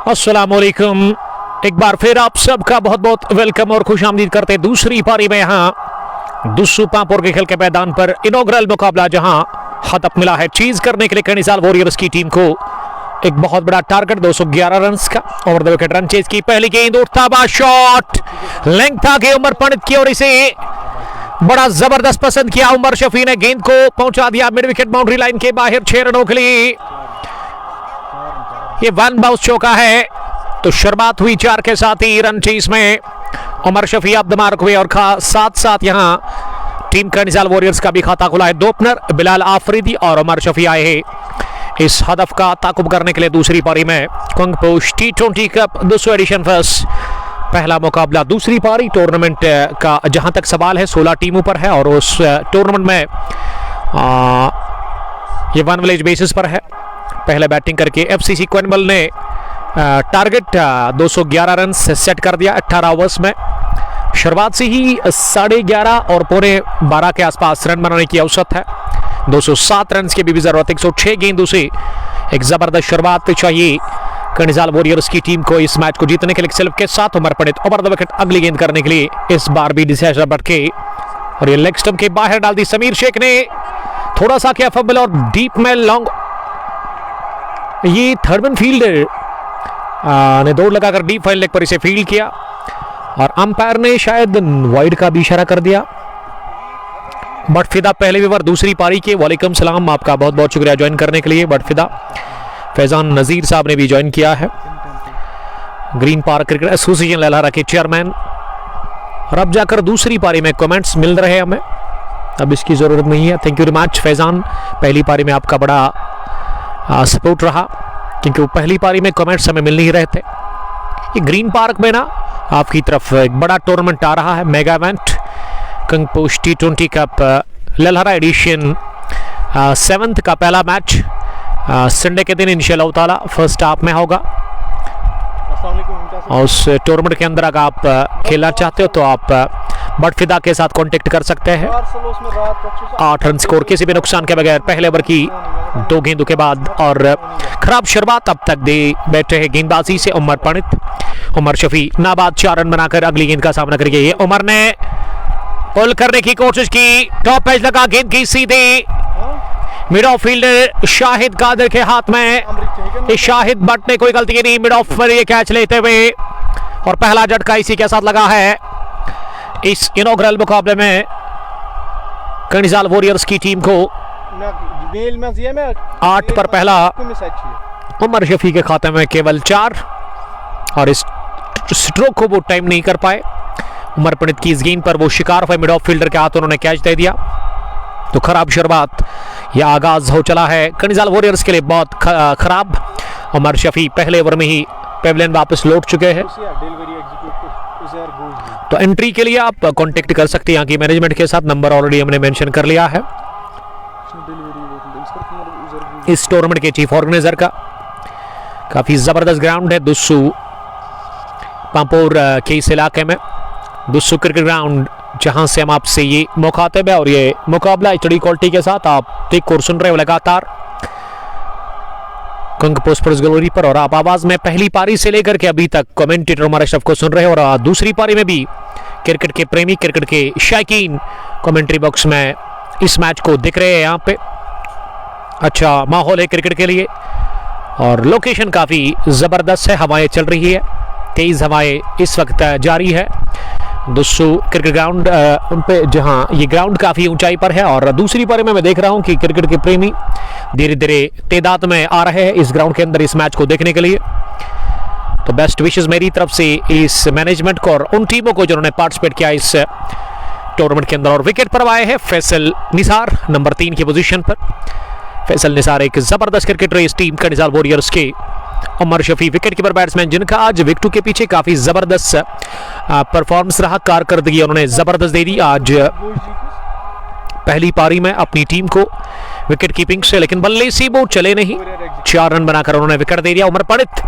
अस्सलामुअलैकुम। एक बार फिर आप सबका बहुत बहुत वेलकम और खुश आमदीद करते हैं दूसरी पारी में यहाँ दुस्सू पांपोर के खेल के मैदान पर इनॉग्रल मुकाबला, जहां हदफ मिला है चीज करने के लिए कनिसाल वॉरियर्स की टीम को एक बहुत बड़ा टारगेट 211 रन का। Over the wicket run chase की पहली गेंद, उठता बा शॉट, लेंथ आगे उमर पंडित की और इसे बड़ा जबरदस्त पसंद किया। उमर शफी ने गेंद को पहुंचा दिया मिड विकेट बाउंड्री लाइन के बाहर 6 रनों के लिए। ये वन बाउंस चौका है, तो शुरुआत हुई 4 के साथ ही रन चेज में उमर शफी अब द मार्क हुए और साथ साथ यहां टीम कनिसाल वॉरियर्स का भी खाता खुला है। दो ओपनर बिलाल आफरीदी और उमर शफी आए हैं इस हदफ का ताकुब करने के लिए दूसरी पारी में। कुंगपोश T20 कप 200 एडिशन फर्स्ट पहला मुकाबला दूसरी पारी टूर्नामेंट का जहां तक सवाल है 16 टीमों पर है और उस टूर्नामेंट में ये वन विलेज बेसिस पर है। पहले बैटिंग करके FCC क्वेनबल ने टारगेट 211 रन सेट कर दिया 18 ओवर्स में। शुरुआत से ही 11:30 और 11:45 के आसपास रन बनाने की औसत है। 207 रन की भी जरूरत, 106 गेंदों से एक जबरदस्त शुरुआत चाहिए कनिसाल वॉरियर्स की टीम को इस मैच को जीतने के लिए। सिर्फ के साथ उमर पंडित ओवर द विकेट अगली गेंद करने के लिए इस बार भी डिसाइडर भटके और ये लेग स्टंप के बाहर डाल दी। समीर शेख ने थोड़ा सा किया फंबल और डीप में लॉन्ग, ये थर्डमैन फील्डर ने दौड़ लगाकर डीप फाइल लेग पर इसे फील्ड किया और अंपायर ने शायद वाइड का भी इशारा कर दिया। बट फिदा पहले ओवर दूसरी पारी के। वालेकुम सलाम, आपका बहुत बहुत शुक्रिया ज्वाइन करने के लिए। बट फिदा फैजान नजीर साहब ने भी ज्वाइन किया है, ग्रीन पार्क क्रिकेट एसोसिएशन ललहरा के चेयरमैन। और अब जाकर दूसरी पारी में कमेंट्स मिल रहे हैं हमें, अब इसकी जरूरत नहीं है। Thank you very much Faizan, पहली पारी में आपका बड़ा सपोर्ट रहा क्योंकि वो पहली पारी में कमेंट्स हमें मिल नहीं रहे थे। ये ग्रीन पार्क में ना आपकी तरफ एक बड़ा टूर्नामेंट आ रहा है, mega event Kungposh T20 cup Lalhara edition 7th का पहला मैच संडे के दिन इंशाअल्लाह ताला फर्स्ट हाफ में होगा। और उस टूर्नामेंट के अंदर अगर आप खेलना चाहते हो तो आप बट फिदा के साथ कांटेक्ट कर सकते हैं। 8 रन स्कोर किसी भी नुकसान के बगैर पहले ओवर की 2 गेंदों के बाद और खराब शुरुआत अब तक दे बैठे हैं गेंदबाजी से उमर पंडित। उमर शफी नाबाद 4 रन बनाकर अगली गेंद का सामना करेंगे। ये उमर ने पुल करने की कोशिश की, टॉप एज लगा, गेंद की सीधी mid off fielder Shahid Qadir के हाथ में। शाहिद भट्ट ने कोई गलती नहीं, मिड ऑफ पर ये कैच लेते हुए और पहला झटका इसी के साथ लगा है इस इनॉग्रल मुकाबले में कनिसाल वॉरियर्स की टीम को। 8 पर पहला उमर शफी के खाते में केवल 4 और इस स्ट्रोक को वो टाइम नहीं कर पाए। उमर पंडित की इस गेंद पर वो शिकार हुए, मिड ऑफ फील्डर के हाथ उन्होंने कैच दे दिया। तो खराब शुरुआत यह आगाज हो चला है कनिसाल वॉरियर्स के लिए बहुत खराब। उमर शफी पहले ओवर में ही पेवलियन वापस लौट चुके हैं। तो एंट्री के लिए आप कांटेक्ट कर सकते हैं यहाँ की मैनेजमेंट के साथ, नंबर ऑलरेडी हमने मेंशन कर लिया है इस टूर्नामेंट के चीफ ऑर्गेनाइजर का। काफी जबरदस्त ग्राउंड है दुस्सू पांपोर के इस इलाके में, दुस्सू क्रिकेट ग्राउंड, जहां से हम आपसे ये मुखातिब है और ये मुकाबला HD क्वालिटी के साथ आप देख और सुन रहे हो लगातार कुंगपोश स्पोर्ट्स गैलरी पर। और आप आवाज में पहली पारी से लेकर के अभी तक कमेंटेटर उमर अशरफ को सुन रहे हो और दूसरी पारी में भी क्रिकेट के प्रेमी, क्रिकेट के शौकीन कमेंट्री बॉक्स में इस मैच को दिख रहे हैं। यहाँ पे अच्छा माहौल है क्रिकेट के लिए और लोकेशन काफी जबरदस्त है, हवाएं चल रही है, तेज हवाएं इस वक्त जारी है दुस्सू क्रिकेट ग्राउंड उन पे, जहां ये ग्राउंड काफी ऊंचाई पर है। और दूसरी पारी में मैं देख रहा हूं कि क्रिकेट के प्रेमी धीरे धीरे तादाद में आ रहे हैं इस ग्राउंड के अंदर इस मैच को देखने के लिए। तो बेस्ट विशेस मेरी तरफ से इस मैनेजमेंट को और उन टीमों को जिन्होंने पार्टिसिपेट किया इस टूर्नामेंट के अंदर। और विकेट पर आए हैं फैसल निसार नंबर 3 की पोजीशन पर। फैसल निसार एक जबरदस्त क्रिकेटर इस टीम कनिसाल वॉरियर्स के। Umar Shafi wicket keeper batsman जिनका आज विकेटों के पीछे काफी जबरदस्त परफॉर्मेंस रहा, कारकर्दगी उन्होंने जबरदस्त दे दी आज पहली पारी में अपनी टीम को विकेट कीपिंग से, लेकिन बल्ले से वो चले नहीं। 4 रन बनाकर उन्होंने विकेट दे दिया। उमर पंडित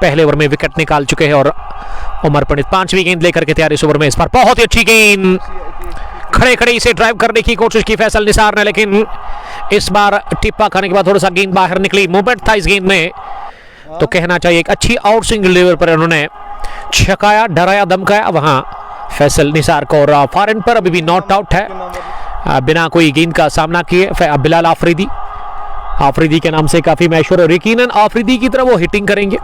पहले ओवर में विकेट निकाल चुके हैं और उमर पंडित 5वीं गेंद लेकर के तैयार इस ओवर में। इस पर बहुत ही अच्छी गेंद, खड़े खड़े इसे ड्राइव करने की कोशिश की फैसल निसार ने, लेकिन इस बार टिप्पा खाने के बाद थोड़ा सा गेंद बाहर निकली। मूवमेंट था इस गेंद में तो कहना चाहिए एक अच्छी आउट स्विंग डिलीवर पर उन्होंने छकाया, डराया, धमकाया वहां फैसल निसार को। और फार एंड पर अभी भी नॉट आउट है बिना कोई गेंद का सामना किए बिलाल आफरीदी के नाम से काफी मशहूर और यकीनन आफरीदी की तरह वो हिटिंग करेंगे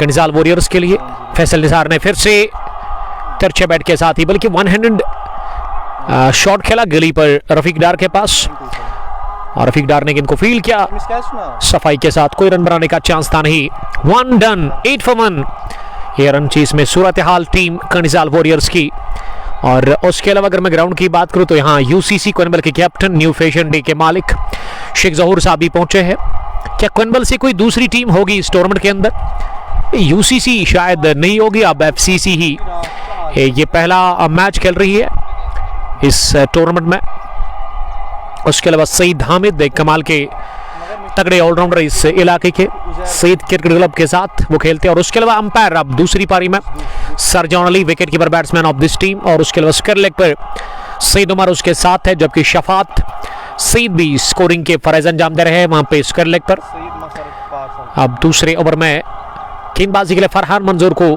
कनिजाल वॉरियर्स के लिए। फैसल निसार ने फिर से तिरछे बैट के साथ ही बल्कि वन हैंडेड शॉट खेला गली पर रफीक डार के पास और रफीक डार ने गेंद को फील्ड किया सफाई के साथ। कोई रन बनाने का चांस था नहीं। 1 डन 8 for 1 ये रन चीज में सूरत हाल टीम कनिजाल वॉरियर्स की। और उसके अलावा अगर मैं ग्राउंड की बात करूं तो यहाँ यूसीसी क्वेनबल के कैप्टन न्यू फैशन डे के मालिक शेख जहूर साहब भी पहुंचे हैं। क्या क्वेनबल से कोई दूसरी टीम होगी इस टूर्नामेंट के अंदर? यूसीसी शायद नहीं होगी, अब एफसीसी ही ये पहला मैच खेल रही है इस टूर्नामेंट में। उसके अलावा सईद हामिद एक कमाल के तगड़े ऑलराउंडर इस इलाके के सईद क्रिकेट क्लब के साथ वो खेलते हैं। और उसके अलावा अंपायर अब दूसरी पारी में sir John Ali wicket keeper batsman of this team. और उसके अलावा स्क्वायर लेग पर सईद उमर उसके साथ है, जबकि शफात सईद भी स्कोरिंग के फराइज अंजाम दे रहे हैं वहां पे स्क्वायर लेग पर। अब दूसरे ओवर में गेंदबाजी के लिए फरहान मंजूर को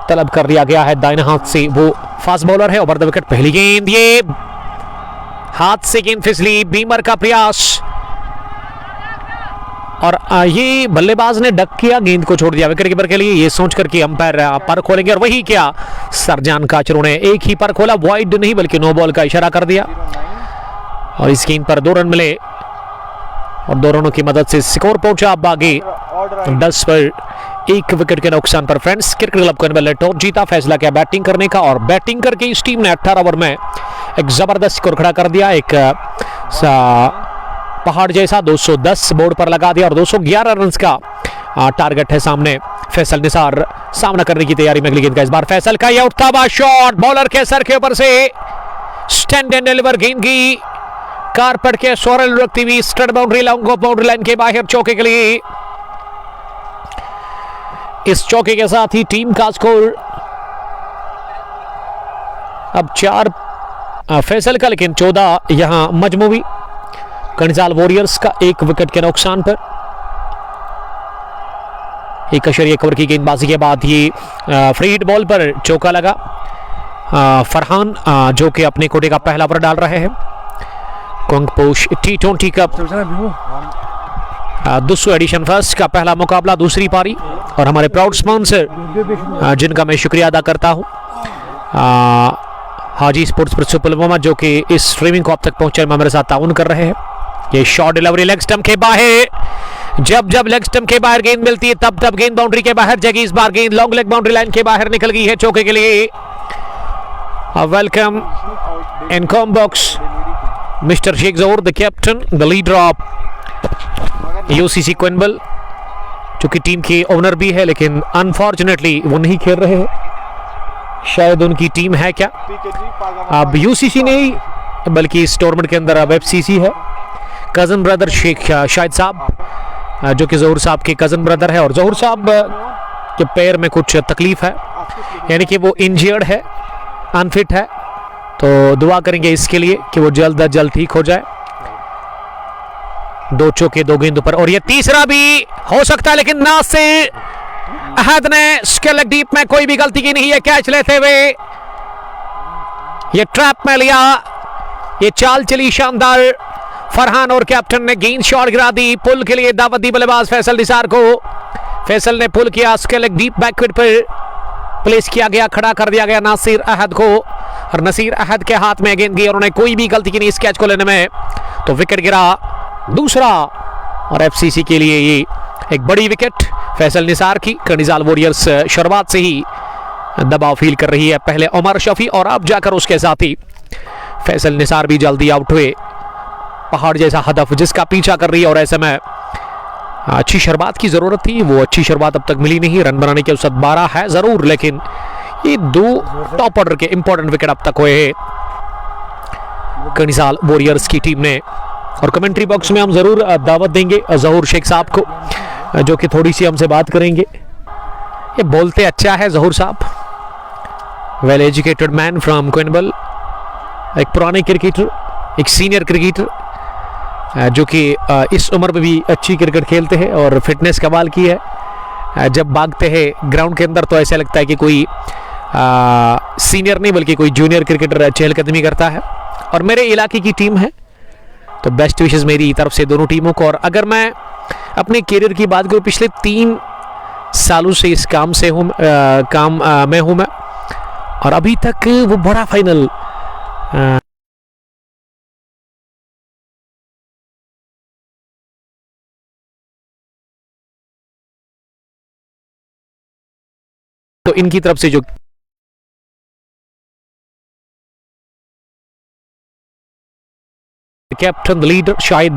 तलब कर दिया गया है दाहिने हाथ से, वो फास्ट बॉलर है। ओवर द विकेट पहली गेंद, ये हाथ से गेंद फिसली, बीमर का प्रयास और ये बल्लेबाज ने डक किया, गेंद को छोड़ दिया विकेट कीपर के लिए, ये सोच कर कि अंपायर पर खोलेंगे। और वही क्या सरजान काचरू ने एक ही पर खोला, वाइड नहीं बल्कि नो बॉल का इशारा कर दिया और इस गेंद पर 2 रन मिले और 2 रनों की मदद से स्कोर पहुंचा अब आगे 10 पर 1 विकेट के नुकसान पर। फ्रेंड्स क्रिकेट क्लब क्वेनबल ने टॉस जीता, फैसला किया बैटिंग करने का और बैटिंग करके इस टीम ने 18 ओवर में एक जबरदस्त स्कोर खड़ा कर दिया। एक पहाड़ जैसा 210 बोर्ड पर लगा दिया और 211 रन का टारगेट है सामने। फैसल निसार सामना करने की तैयारी में अगली गेंद का, इस बार फैसल का यह उठता हुआ शॉट बॉलर के सर के ऊपर से स्टैंड एंड डिलीवर, गेंद की कारपेट के सोरल रखती हुई स्ट्रेट बाउंड्री बाउंड्री लाइन के बाहर चौके के लिए। इस चौके के साथ ही टीम का स्कोर अब 4 फैसल का, लेकिन 14 यहां मजमूवी कनिजाल वॉरियर्स का 1 विकेट के नुकसान पर। 1 ओवर की गेंदबाजी के बाद ये फ्री हिट बॉल पर चौका लगा फरहान जो कि अपने कोटे का पहला ओवर डाल रहे हैं। Kongposh T20 cup 200 edition first का पहला मुकाबला, दूसरी पारी। और हमारे प्राउड स्पॉन्सर जिनका मैं शुक्रिया अदा करता हूं हाजी स्पोर्ट्स पुलवामा जो कि इस स्ट्रीमिंग को अब तक पहुंचाने में मेरे साथ ताउन कर रहे हैं। ये शॉट डिलीवरी लेग स्टंप के बाहर, जब लेग स्टंप के बाहर गेंद मिलती है तब गेंद बाउंड्री के बाहर जगह, इस बार गेंद लॉन्ग लेग बाउंड्री लाइन के बाहर निकल गई है चौके के लिए। Welcome in comm box mister Sheikh Zahoor the captain the leader of UCC Khanabal, जो कि टीम के ओनर भी है, लेकिन अनफॉर्चुनेटली वो नहीं खेल रहे हैं। शायद उनकी टीम है क्या, अब यूसीसी नहीं बल्कि इस टूर्नामेंट के अंदर अब एफसीसी है। कजन ब्रदर शेख शाहिद साहब जो कि जहूर साहब के कजन ब्रदर है और जहूर साहब के पैर में कुछ तकलीफ है, यानी कि वो इंजर्ड है, अनफिट है, तो दुआ करेंगे इसके लिए कि वो जल्द अज जल्द ठीक हो जाए। 2 चौके 2 गेंदों पर और ये तीसरा भी हो सकता है, लेकिन नासिर अहद ने स्क्वायर लेग डीप में कोई भी गलती की नहीं है, कैच लेते हुए ये ट्रैप में लिया, ये चाल चली शानदार फरहान और कैप्टन ने गेंद शॉट गिरा दी, पुल के लिए दावत दी बल्लेबाज फैसल निसार को। फैसल ने पुल किया, स्क्वायर लेग डीप बैकवर्ड पर प्लेस किया गया, खड़ा कर दिया गया नासिर अहद को और नसीर अहद के हाथ में गेंद गई और उन्होंने कोई भी गलती की नहीं इस कैच को लेने में, तो विकेट गिरा दूसरा और एफसीसी के लिए ये एक बड़ी विकेट फैसल निसार की। कनिजाल वॉरियर्स शुरुआत से ही दबाव फील कर रही है, पहले उमर शफी और अब जाकर उसके साथ ही फैसल निसार भी जल्दी आउट हुए। पहाड़ जैसा हदफ जिसका पीछा कर रही है और ऐसे में अच्छी शुरुआत की जरूरत थी, वो अच्छी शुरुआत अब तक मिली नहीं। रन बनाने के औसत 12 है जरूर, लेकिन ये 2 टॉप ऑर्डर के इंपॉर्टेंट विकेट अब तक हुए हैं कनिजाल वॉरियर्स की टीम ने। और कमेंट्री बॉक्स में हम जरूर दावत देंगे जहूर शेख साहब को, जो कि थोड़ी सी हमसे बात करेंगे। ये बोलते अच्छा है जहूर साहब, वेल एजुकेटेड मैन फ्रॉम क्वेनबल, एक पुराने क्रिकेटर, एक सीनियर क्रिकेटर जो कि इस उम्र में भी अच्छी क्रिकेट खेलते हैं और फिटनेस कमाल की है। जब भागते हैं ग्राउंड के अंदर तो ऐसा लगता है कि कोई सीनियर नहीं बल्कि कोई जूनियर क्रिकेटर चहलकदमी करता है। और मेरे इलाके की टीम है तो बेस्ट विशेस मेरी तरफ से दोनों टीमों को। और अगर मैं अपने करियर की बात करूँ, पिछले 3 सालों से इस काम से हूँ में हूँ मैं, और अभी तक वो बड़ा फाइनल तो इनकी तरफ से जो कैप्टन लीडर शायद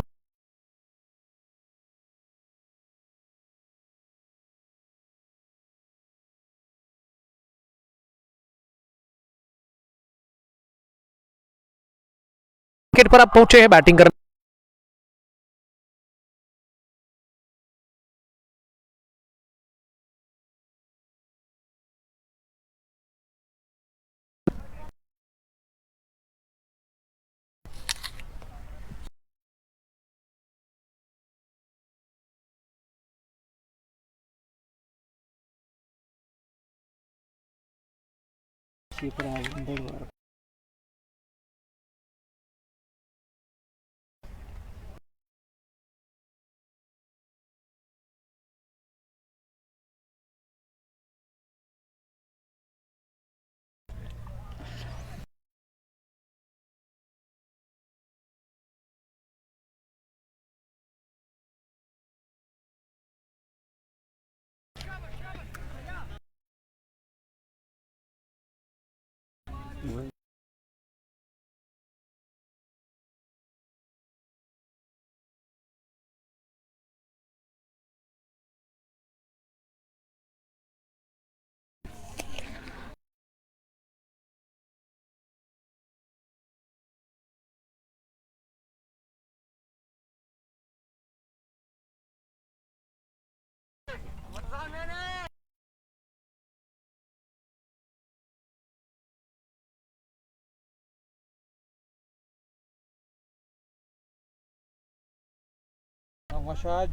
विकेट पर आप पहुंचे हैं बैटिंग करने।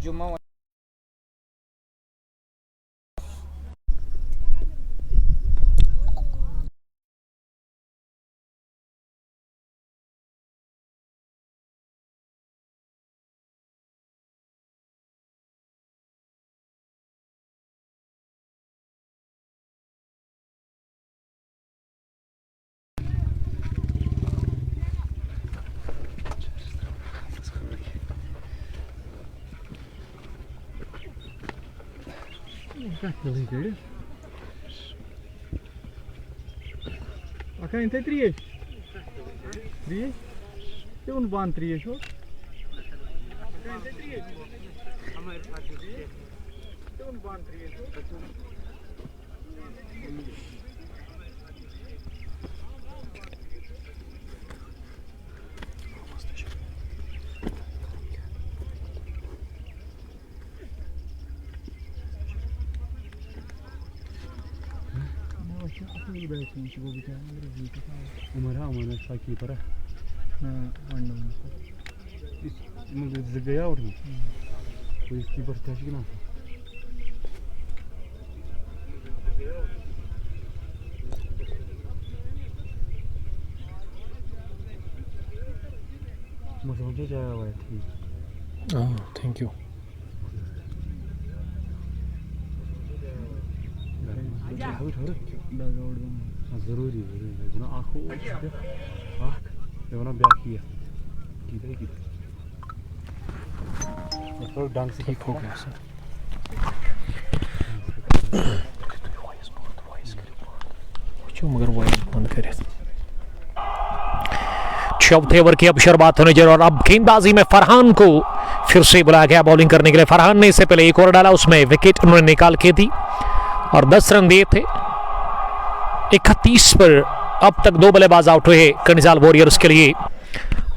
जुम्मा Really good. Akan inte 3. 3. Det var bara 3 så. Akan inte 3. हमारे पास det var bara 3 så. हमारा साकी पर गया और कोई कीपर था कि ना मसौदे जाया हुआ है। ठीक थैंक यू। जरूरी है आँखों ब्याह किया ढंग से ठीक हो गया सर। मगर वॉइस बंद करे। चौथे ओवर की अब शुरुआत होने जा रही और अब गेंदबाजी में फरहान को फिर से बुलाया गया बॉलिंग करने के लिए। फरहान ने इससे पहले एक ओवर डाला, उसमें विकेट उन्होंने निकाल के दी और 10 रन दिए थे। 31 पर अब तक 2 बल्लेबाज आउट हुए कनिजाल वॉरियर्स के लिए।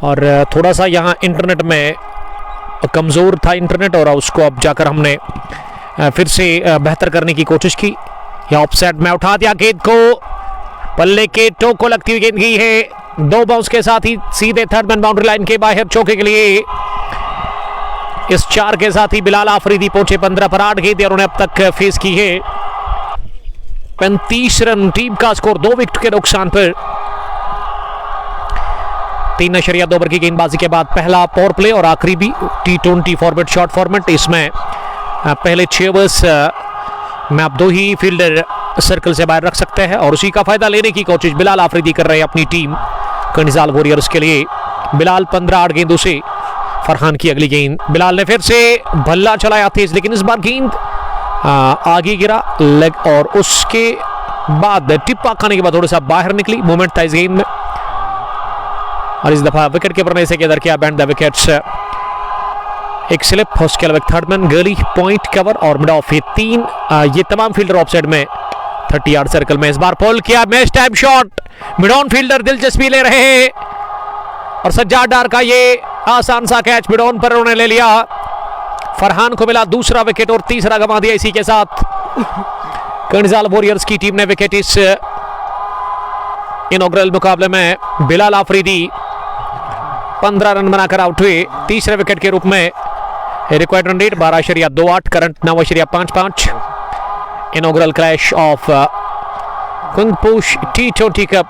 और थोड़ा सा यहाँ इंटरनेट में कमज़ोर था इंटरनेट और उसको अब जाकर हमने फिर से बेहतर करने की कोशिश की। यहाँ ऑफसाइड में उठा दिया गेंद को, पल्ले के टो को लगती हुई गेंद गई है 2 बाउंस के साथ ही सीधे थर्ड मैन बाउंड्री लाइन के बाहर चौके के लिए। इस 4 के साथ ही बिलाल आफरीदी पहुंचे 15 पर 8 गेंदें और उन्हें अब तक फेस की है 35 रन। टीम का स्कोर 2 विकेट के नुकसान पर। 3.2 ओवर की गेंदबाजी के बाद पहला पावर प्ले और आखिरी भी T20 फॉर्मेट, शॉर्ट फॉर्मेट। इसमें पहले 6 ओवर्स में आप 2 ही फील्डर सर्कल से बाहर रख सकते हैं और उसी का फायदा लेने की कोशिश बिलाल आफरीदी कर रहे हैं अपनी टीम कंडिजाल वॉरियर्स के लिए। बिलाल 15-8 गेंदों से। फरहान की अगली गेंद, बिलाल ने फिर से भल्ला चलाया तेज, लेकिन इस बार गेंद आगे गिरा लेग और उसके बाद टिप्पा खाने के बाद थोड़ा सा बाहर निकली। मूवमेंट था इस गेंद में और इस दफा विकेट कीपर ने इसे किधर किया, बैंड द विकेट्स। एक स्लिप, उसके अलावा थर्ड मैन, गली, पॉइंट, कवर और मिड ऑफ, ये 3 ये तमाम फील्डर ऑफसाइड में 30 यार्ड सर्कल में। इस बार पोल किया, match time shot, mid on fielder दिलचस्पी ले रहे हैं और सज्जाद डार का ये आसान सा कैच मिड ऑन पर उन्होंने ले लिया। फरहान को मिला दूसरा विकेट और तीसरा गंवा दिया। इसी के साथ कंडिजाल वॉरियर्स की टीम ने विकेट इस इनॉग्रल मुकाबले में। बिलाल आफरीदी 15 रन बनाकर आउट हुए तीसरे विकेट के रूप में। Required run rate 12.28, current 9.55। Inaugural clash of Kungposh T20 cup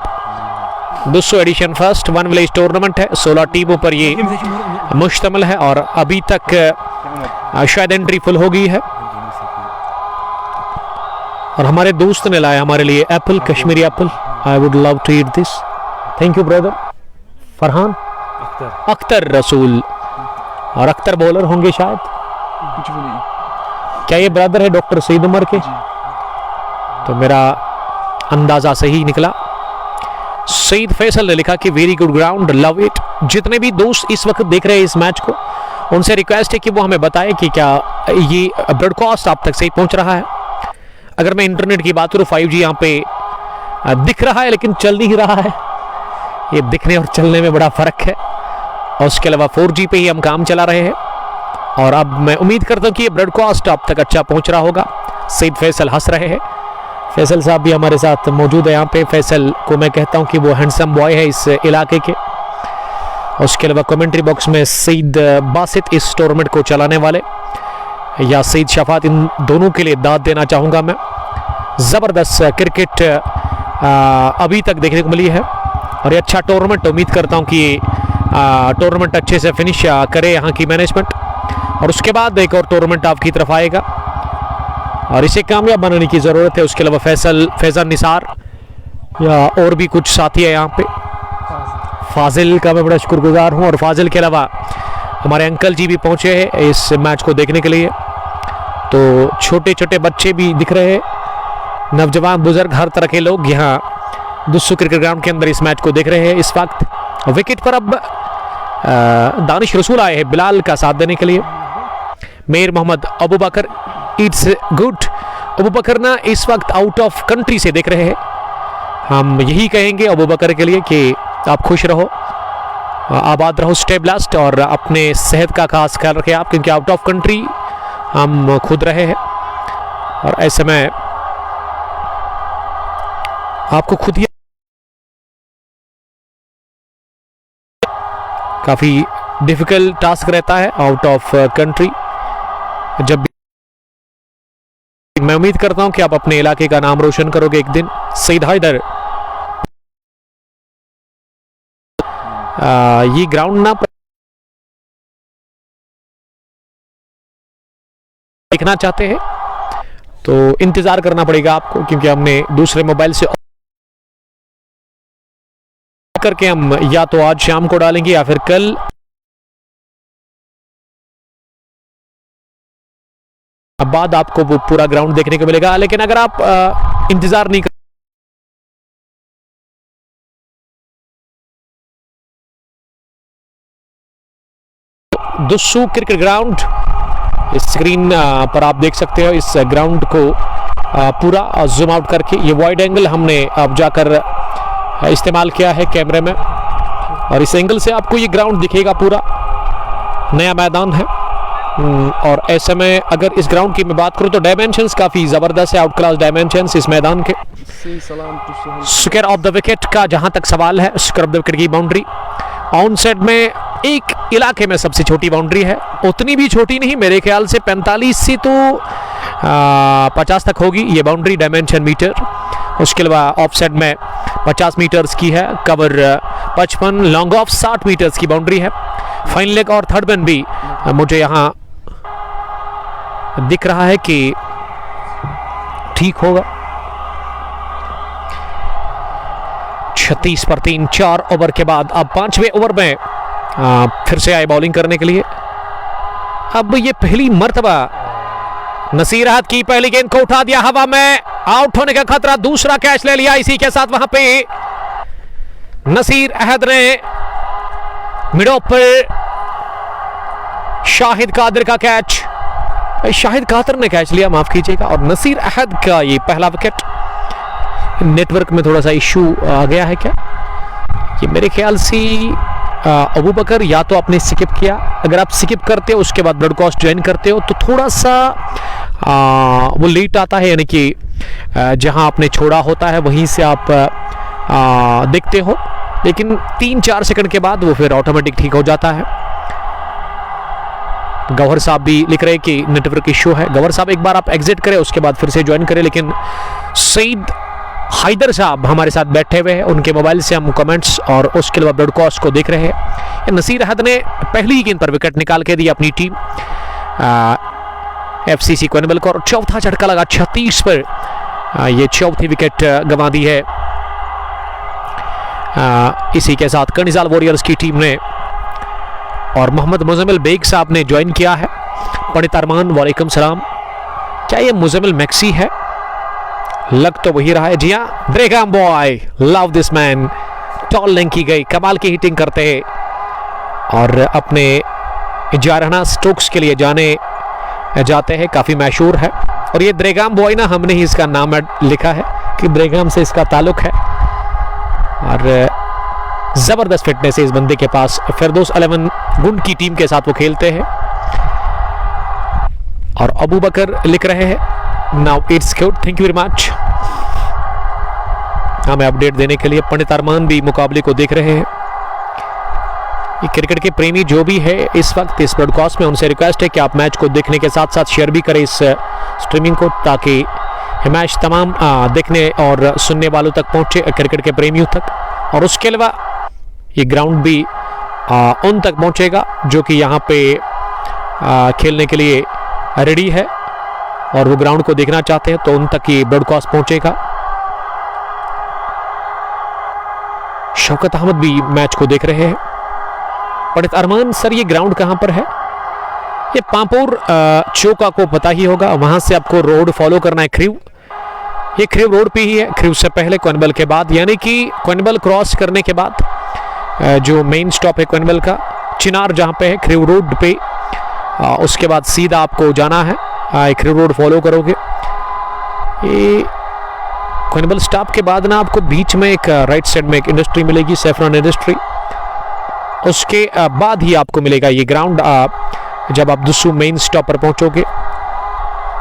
200 edition first 1 village tournament है। 16 टीमों पर ये मुश्तमिल है और अभी तक शायद एंट्री फुल हो गई है। और हमारे दोस्त ने लाया हमारे लिए apple, Kashmiri apple. I would love to eat this, thank you brother. Farhan Akhtar Rasool, और अख्तर बॉलर होंगे शायद। कुछ भी नहीं। क्या ये ब्रदर है डॉक्टर सईद उमर के? तो मेरा अंदाजा सही निकला। सईद फैसल ने लिखा कि very good ground, love it. जितने भी दोस्त इस वक्त देख रहे हैं इस मैच को, उनसे रिक्वेस्ट है कि वो हमें बताएं कि क्या ये ब्रॉडकास्ट आप तक सही पहुंच रहा है। अगर मैं इंटरनेट की बात करूँ, 5G यहाँ पे दिख रहा है लेकिन चल नहीं रहा है। ये दिखने और चलने में बड़ा फर्क है। और उसके अलावा 4G पे ही हम काम चला रहे हैं और अब मैं उम्मीद करता हूँ कि ये ब्रॉडकास्ट आप तक अच्छा पहुंच रहा होगा। सईद फैसल हंस रहे हैं। फैसल साहब भी हमारे साथ मौजूद है यहाँ पे। फैसल को मैं कहता हूँ कि वो हैंडसम बॉय है इस इलाके के। और उसके अलावा कमेंट्री बॉक्स में सईद बासित इस टूर्नामेंट को चलाने वाले, या सईद शफात, इन दोनों के लिए दाद देना चाहूँगा मैं। ज़बरदस्त क्रिकेट अभी तक देखने को मिली है और ये अच्छा टूर्नामेंट। उम्मीद करता हूँ कि ये टूर्नामेंट अच्छे से फिनिश करे यहाँ की मैनेजमेंट और उसके बाद एक और टूर्नामेंट आपकी तरफ आएगा और इसे कामयाब बनाने की ज़रूरत है। उसके अलावा फैज़ल निसार या और भी कुछ साथी है यहाँ पे। फाजिल का मैं बड़ा शुक्रगुजार हूँ और फाजिल के अलावा हमारे अंकल जी भी पहुँचे हैं इस मैच को देखने के लिए। तो छोटे छोटे बच्चे भी दिख रहे हैं, नौजवान, बुजुर्ग, हर तरह के लोग यहाँ दुस्सू क्रिकेट ग्राउंड के अंदर इस मैच को देख रहे हैं इस वक्त। विकेट पर अब दानिश रसूल आए हैं बिलाल का साथ देने के लिए। मेर मोहम्मद अबू बकर, इट्स गुड। अबू बकर ना इस वक्त आउट ऑफ कंट्री से देख रहे हैं। हम यही कहेंगे अबू बकर के लिए कि आप खुश रहो, आबाद रहो, स्टे ब्लेस्ड और अपने सेहत का खास ख्याल रखें आप, क्योंकि आउट ऑफ कंट्री हम खुद रहे हैं और ऐसे में आपको खुद ही काफ़ी डिफिकल्ट टास्क रहता है आउट ऑफ कंट्री। जब मैं उम्मीद करता हूं कि आप अपने इलाके का नाम रोशन करोगे एक दिन। सईद हैदर, ये ग्राउंड ना देखना चाहते हैं तो इंतजार करना पड़ेगा आपको, क्योंकि हमने दूसरे मोबाइल से करके हम या तो आज शाम को डालेंगे या फिर कल। अब बाद आपको वो पूरा ग्राउंड देखने को मिलेगा, लेकिन अगर आप इंतजार नहीं कर दुस्सू क्रिकेट ग्राउंड, इस स्क्रीन पर आप देख सकते हो इस ग्राउंड को पूरा जूम आउट करके। ये वाइड एंगल हमने अब जाकर इस्तेमाल किया है कैमरे में और इस एंगल से आपको ये ग्राउंड दिखेगा पूरा। नया मैदान है और ऐसे में अगर इस ग्राउंड की मैं बात करूं तो डायमेंशंस काफ़ी ज़बरदस्त है, आउट क्लास डायमेंशंस इस मैदान के। स्क्वायर ऑफ द विकेट का जहां तक सवाल है, स्क्वायर ऑफ द विकेट की बाउंड्री ऑन सेट में एक इलाके में सबसे छोटी बाउंड्री है, उतनी भी छोटी नहीं, मेरे ख्याल से 45 से तो 50 तक होगी ये बाउंड्री डायमेंशन मीटर। उसके अलावा ऑफ सेट में 50 मीटर्स की है, कवर 55, लॉन्ग ऑफ 60 मीटर्स की बाउंड्री है। फाइन लेग और थर्ड मैन भी मुझे यहाँ दिख रहा है कि ठीक होगा। 36 पर 3, 4 ओवर के बाद अब 5वें ओवर में फिर से आए बॉलिंग करने के लिए। अब ये पहली मर्तबा नसीर अहद की पहली गेंद को उठा दिया हवा में, आउट होने का खतरा, दूसरा कैच ले लिया। इसी के साथ वहां पे नसीर अहद ने मिडो पर शाहिद कादिर का कैच, शाहिद कादिर ने कैच लिया, माफ कीजिएगा, और नसीर अहद का ये पहला विकेट। नेटवर्क में थोड़ा सा इशू आ गया है क्या, ये मेरे ख्याल से अबू बकर या तो आपने स्किप किया, अगर आप स्किप करते हो उसके बाद ब्रॉडकास्ट ज्वाइन करते हो तो थोड़ा सा वो लेट आता है, यानी कि जहां आपने छोड़ा होता है वहीं से आप देखते हो, लेकिन 3-4 सेकंड के बाद वो फिर ऑटोमेटिक ठीक हो जाता है। गौहर साहब भी लिख रहे हैं कि नेटवर्क इशू है। गौहर साहब एक बार आप एग्जिट करें उसके बाद फिर से ज्वाइन करें, लेकिन सईद हैदर साहब हमारे साथ बैठे हुए हैं, उनके मोबाइल से हम कमेंट्स और उसके अलावा ब्रॉडकास्ट को देख रहे हैं। नसीर अहद ने पहली गेंद पर विकेट निकाल के दी अपनी टीम FCC क्वेनबल को, और चौथा झटका लगा 36 पर, ये चौथी विकेट गंवा दी है इसी के साथ कर्निजाल वॉरियर्स की टीम ने। और मोहम्मद मुजम्मिल बेग साहब ने ज्वाइन किया है। पंडित अरमान वालेकुम सलाम, क्या ये मुजम्मिल मैक्सी है? लग तो वही रहा है। जी हाँ, Bregam boy, love this man, टॉल लेंथ की गई, कमाल की हिटिंग करते हैं और अपने जारहाना स्ट्रोक्स के लिए जाने जाते हैं, काफ़ी मशहूर है। और ये ब्रेगम बॉय ना, हमने ही इसका नाम लिखा है कि ब्रेगम से इसका ताल्लुक है, और ज़बरदस्त फिटनेस है इस बंदे के पास। फिरदौस 11 गुंड की टीम के साथ वो खेलते हैं। और अबू बकर लिख रहे हैं, now it's good, thank you very much हमें अपडेट देने के लिए। पंडित अरमान भी मुकाबले को देख रहे हैं। ये क्रिकेट के प्रेमी जो भी है इस वक्त इस ब्रॉडकास्ट में, उनसे रिक्वेस्ट है कि आप मैच को देखने के साथ साथ शेयर भी करें इस स्ट्रीमिंग को, ताकि ये मैच तमाम देखने और सुनने वालों तक पहुंचे, क्रिकेट के प्रेमियों तक। और उसके अलावा ये ग्राउंड भी उन तक पहुंचेगा जो कि यहाँ पे खेलने के लिए रेडी है और वो ग्राउंड को देखना चाहते हैं, तो उन तक ये ब्रॉडकास्ट पहुंचेगा। शौकत अहमद भी मैच को देख रहे हैं। पंडित अरमान सर, ये ग्राउंड कहां पर है? ये पांपोर चौका को पता ही होगा, वहां से आपको रोड फॉलो करना है, क्रीव, ये क्रीव रोड पे ही है। क्रीव से पहले क्वेनबल के बाद, यानी कि क्वेनबल क्रॉस करने के बाद जो मेन स्टॉप है क्वेनबल का, चिनार जहां पे है, क्रीव रोड पे, उसके बाद सीधा आपको जाना है, क्रीव रोड फॉलो करोगे। ये क्वेनबल स्टॉप के बाद ना आपको बीच में एक राइट साइड में एक इंडस्ट्री मिलेगी, सेफ्रॉन इंडस्ट्री, उसके बाद ही आपको मिलेगा ये ग्राउंड। जब आप दुस्सू मेन स्टॉप पर पहुंचोगे,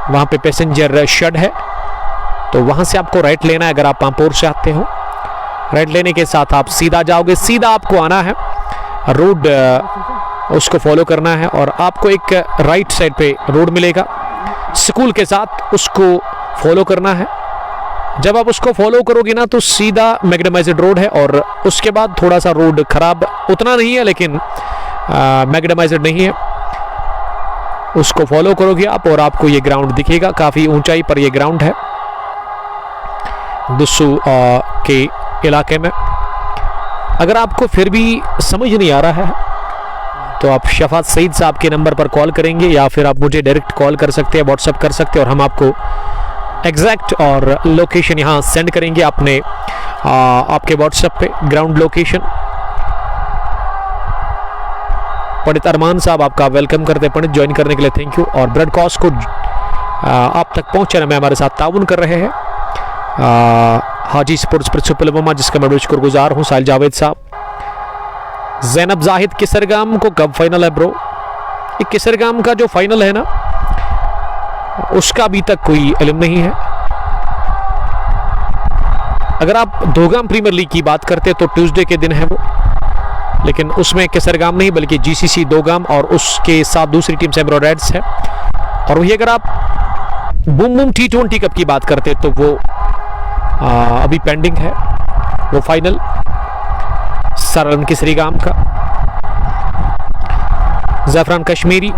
वहां पे पैसेंजर शेड है, तो वहां से आपको राइट लेना है। अगर आप पांपोर से आते हो, राइट लेने के साथ आप सीधा जाओगे, सीधा आपको आना है, रोड उसको फॉलो करना है, और आपको एक राइट साइड पे रोड मिलेगा स्कूल के साथ, उसको फॉलो करना है। जब आप उसको फॉलो करोगे ना, तो सीधा मैग्नेमाइज्ड रोड है, और उसके बाद थोड़ा सा रोड खराब, उतना नहीं है लेकिन मैग्नेमाइज्ड नहीं है, उसको फॉलो करोगे आप और आपको ये ग्राउंड दिखेगा। काफ़ी ऊंचाई पर ये ग्राउंड है दुस्सू के इलाके में। अगर आपको फिर भी समझ नहीं आ रहा है तो आप शफात सईद साहब के नंबर पर कॉल करेंगे, या फिर आप मुझे डायरेक्ट कॉल कर सकते हैं, व्हाट्सएप कर सकते हैं, और हम आपको एग्जैक्ट और लोकेशन यहाँ सेंड करेंगे अपने आपके व्हाट्सएप पे, ग्राउंड लोकेशन। पंडित अरमान साहब आपका वेलकम करते हैं, पंडित ज्वाइन करने के लिए थैंक यू। और ब्रॉडकास्ट को आप तक पहुँचाने में हमारे साथ ताउन कर रहे हैं हाजी स्पोर्ट्स प्रिंसिपल ममा, जिसका मैं शुक्रगुजार हूँ, साहिल जावेद साहब। जैनब जाहिद, किसरगाम को कब फाइनल है ब्रो? ये किसरगाम का जो फाइनल है ना, उसका अभी तक कोई इल्म नहीं है। अगर आप दोगाम प्रीमियर लीग की बात करते हैं तो ट्यूसडे के दिन है वो, लेकिन उसमें केसरगाम नहीं बल्कि जीसीसी दोगाम और उसके साथ दूसरी टीम सेमरो रेड्स है। और वही अगर आप बूम बूम T20 कप की बात करते तो वो अभी पेंडिंग है, वो फाइनल सरन केसरीगाम का। Zaifran Kashmiri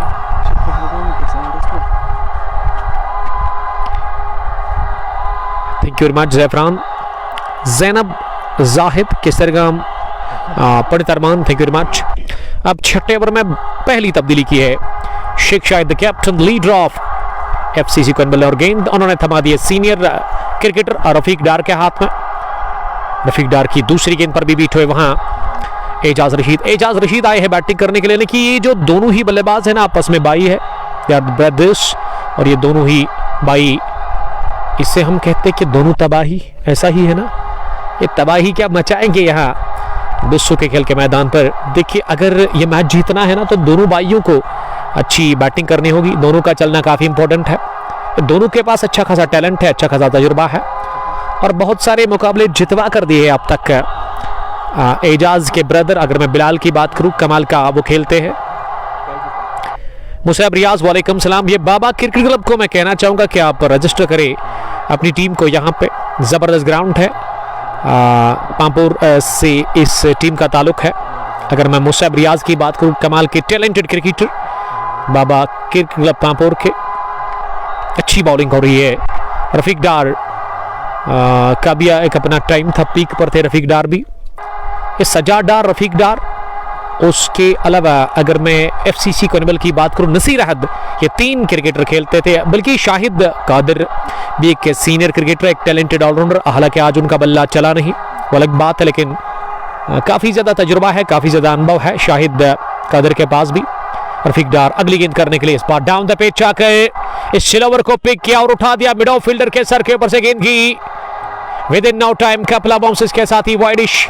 thank you very much Zaifran. Zainab Zahid Kesargam Pandit Arman thank you very much. अब छठे ओवर में पहली तब्दीली की है Sheikh Shahid the captain leader of FCC Khanabal और गेंद उन्होंने थमा दिए सीनियर क्रिकेटर रफीक डार के हाथ में। रफीक डार की दूसरी गेंद पर भी बीट हुए वहां एजाज रशीद आए हैं बैटिंग करने के लिए। लेकिन ये जो दोनों ही बल्लेबाज है ना आपस में बाई है यार ब्रदर्स, और ये दोनों ही बाई, इससे हम कहते हैं कि दोनों तबाही, ऐसा ही है ना, ये तबाही क्या मचाएंगे यहाँ बिस्सू के खेल के मैदान पर। देखिए अगर ये मैच जीतना है ना तो दोनों बाइयों को अच्छी बैटिंग करनी होगी, दोनों का चलना काफ़ी इंपॉर्टेंट है। दोनों के पास अच्छा खासा टैलेंट है, अच्छा खासा तजुर्बा है और बहुत सारे मुकाबले जितवा कर दिए अब तक। एजाज के ब्रदर अगर मैं बिलाल की बात करूं, कमाल का वो खेलते हैं। मुसैब रियाज वालेकुम सलाम। ये बाबा क्रिकेट क्लब को मैं कहना चाहूँगा कि आप रजिस्टर करें अपनी टीम को, यहाँ पे ज़बरदस्त ग्राउंड है, पामपुर से इस टीम का ताल्लुक है। अगर मैं मुसैब रियाज की बात करूँ, कमाल के टैलेंटेड क्रिकेटर बाबा क्रिकेट क्लब पामपुर के, अच्छी बॉलिंग हो रही है। रफीक डार का भी एक अपना टाइम था, पीक पर थे रफीक डार भी। ये सजाद डार, रफीक डार, उसके अलावा अगर मैं एफसीसी क्वेनबल की बात करूं नसीर अहद, ये तीन क्रिकेटर खेलते थे। बल्कि शाहिद कादिर भी एक सीनियर क्रिकेटर, एक टैलेंटेड ऑलराउंडर, हालांकि आज उनका बल्ला चला नहीं वो अलग बात है, लेकिन काफ़ी ज़्यादा तजुर्बा है, काफ़ी ज़्यादा अनुभव है शाहिद कादिर के पास भी। रफीक डार अगली गेंद करने के लिए इस बार डाउन द पिच आकर इस सिलोवर को पिक किया और उठा दिया मिड ऑफ फील्डर के सर के ऊपर से गेंद की विद इन नो टाइम कपला बाउंसेस के साथ ही widish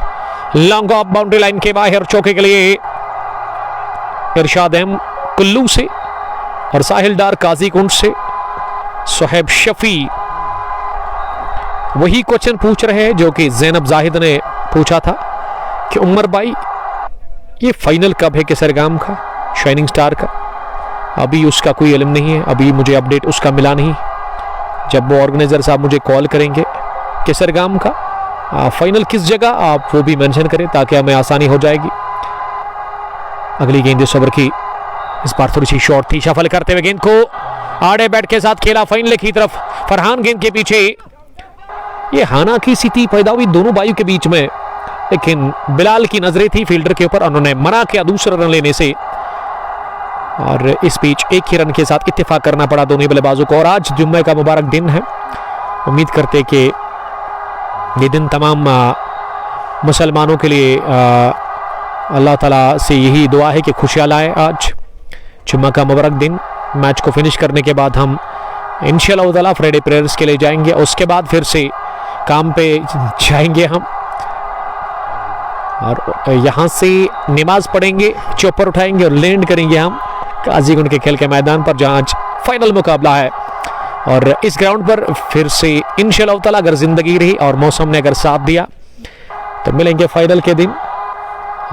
long off boundary line के बाहर चौके के लिए इरशाद अहम कुल्लू से और साहिल डार काजीकुंड से। सुहेब शफी वही क्वेश्चन पूछ रहे हैं जो कि ज़ैनब जाहिद ने पूछा था कि उमर भाई ये फाइनल कब है केसरगाम का, शाइनिंग स्टार का। अभी उसका कोई इल्म नहीं है, अभी मुझे अपडेट उसका मिला नहीं। जब वो ऑर्गेनाइजर साहब मुझे कॉल करेंगे केसरगाम का फाइनल किस जगह, आप वो भी मेंशन करें ताकि हमें आसानी हो जाएगी। अगली गेंद इस ओवर की, इस बार थोड़ी सी शॉर्ट थी, शफल करते हुए गेंद को आड़े बैट के साथ खेला फाइनल की तरफ। फरहान गेंद के पीछे, ये हाना की स्थिति पैदा हुई दोनों बायु के बीच में, लेकिन बिलाल की नजरें थी फील्डर के ऊपर, उन्होंने मना किया दूसरा रन लेने से और इस बीच एक ही रन के साथ इत्तेफाक करना पड़ा दोनों बल्लेबाजों को। और आज जुम्मे का मुबारक दिन है, उम्मीद करते कि ये दिन तमाम मुसलमानों के लिए अल्लाह ताला से यही दुआ है कि खुशियाँ लाए। आज जुम्मा का मुबारक दिन, मैच को फिनिश करने के बाद हम इंशाअल्लाह ताला फ्राइडे प्रेयर्स के लिए जाएंगे, उसके बाद फिर से काम पे जाएंगे हम और यहाँ से नमाज पढ़ेंगे, चौपर उठाएंगे और लैंड करेंगे हम काजीगुंड के खेल के मैदान पर जहाँ आज फाइनल मुकाबला है। और इस ग्राउंड पर फिर से इंशाअल्लाह ताला अगर ज़िंदगी रही और मौसम ने अगर साथ दिया तो मिलेंगे फाइनल के दिन।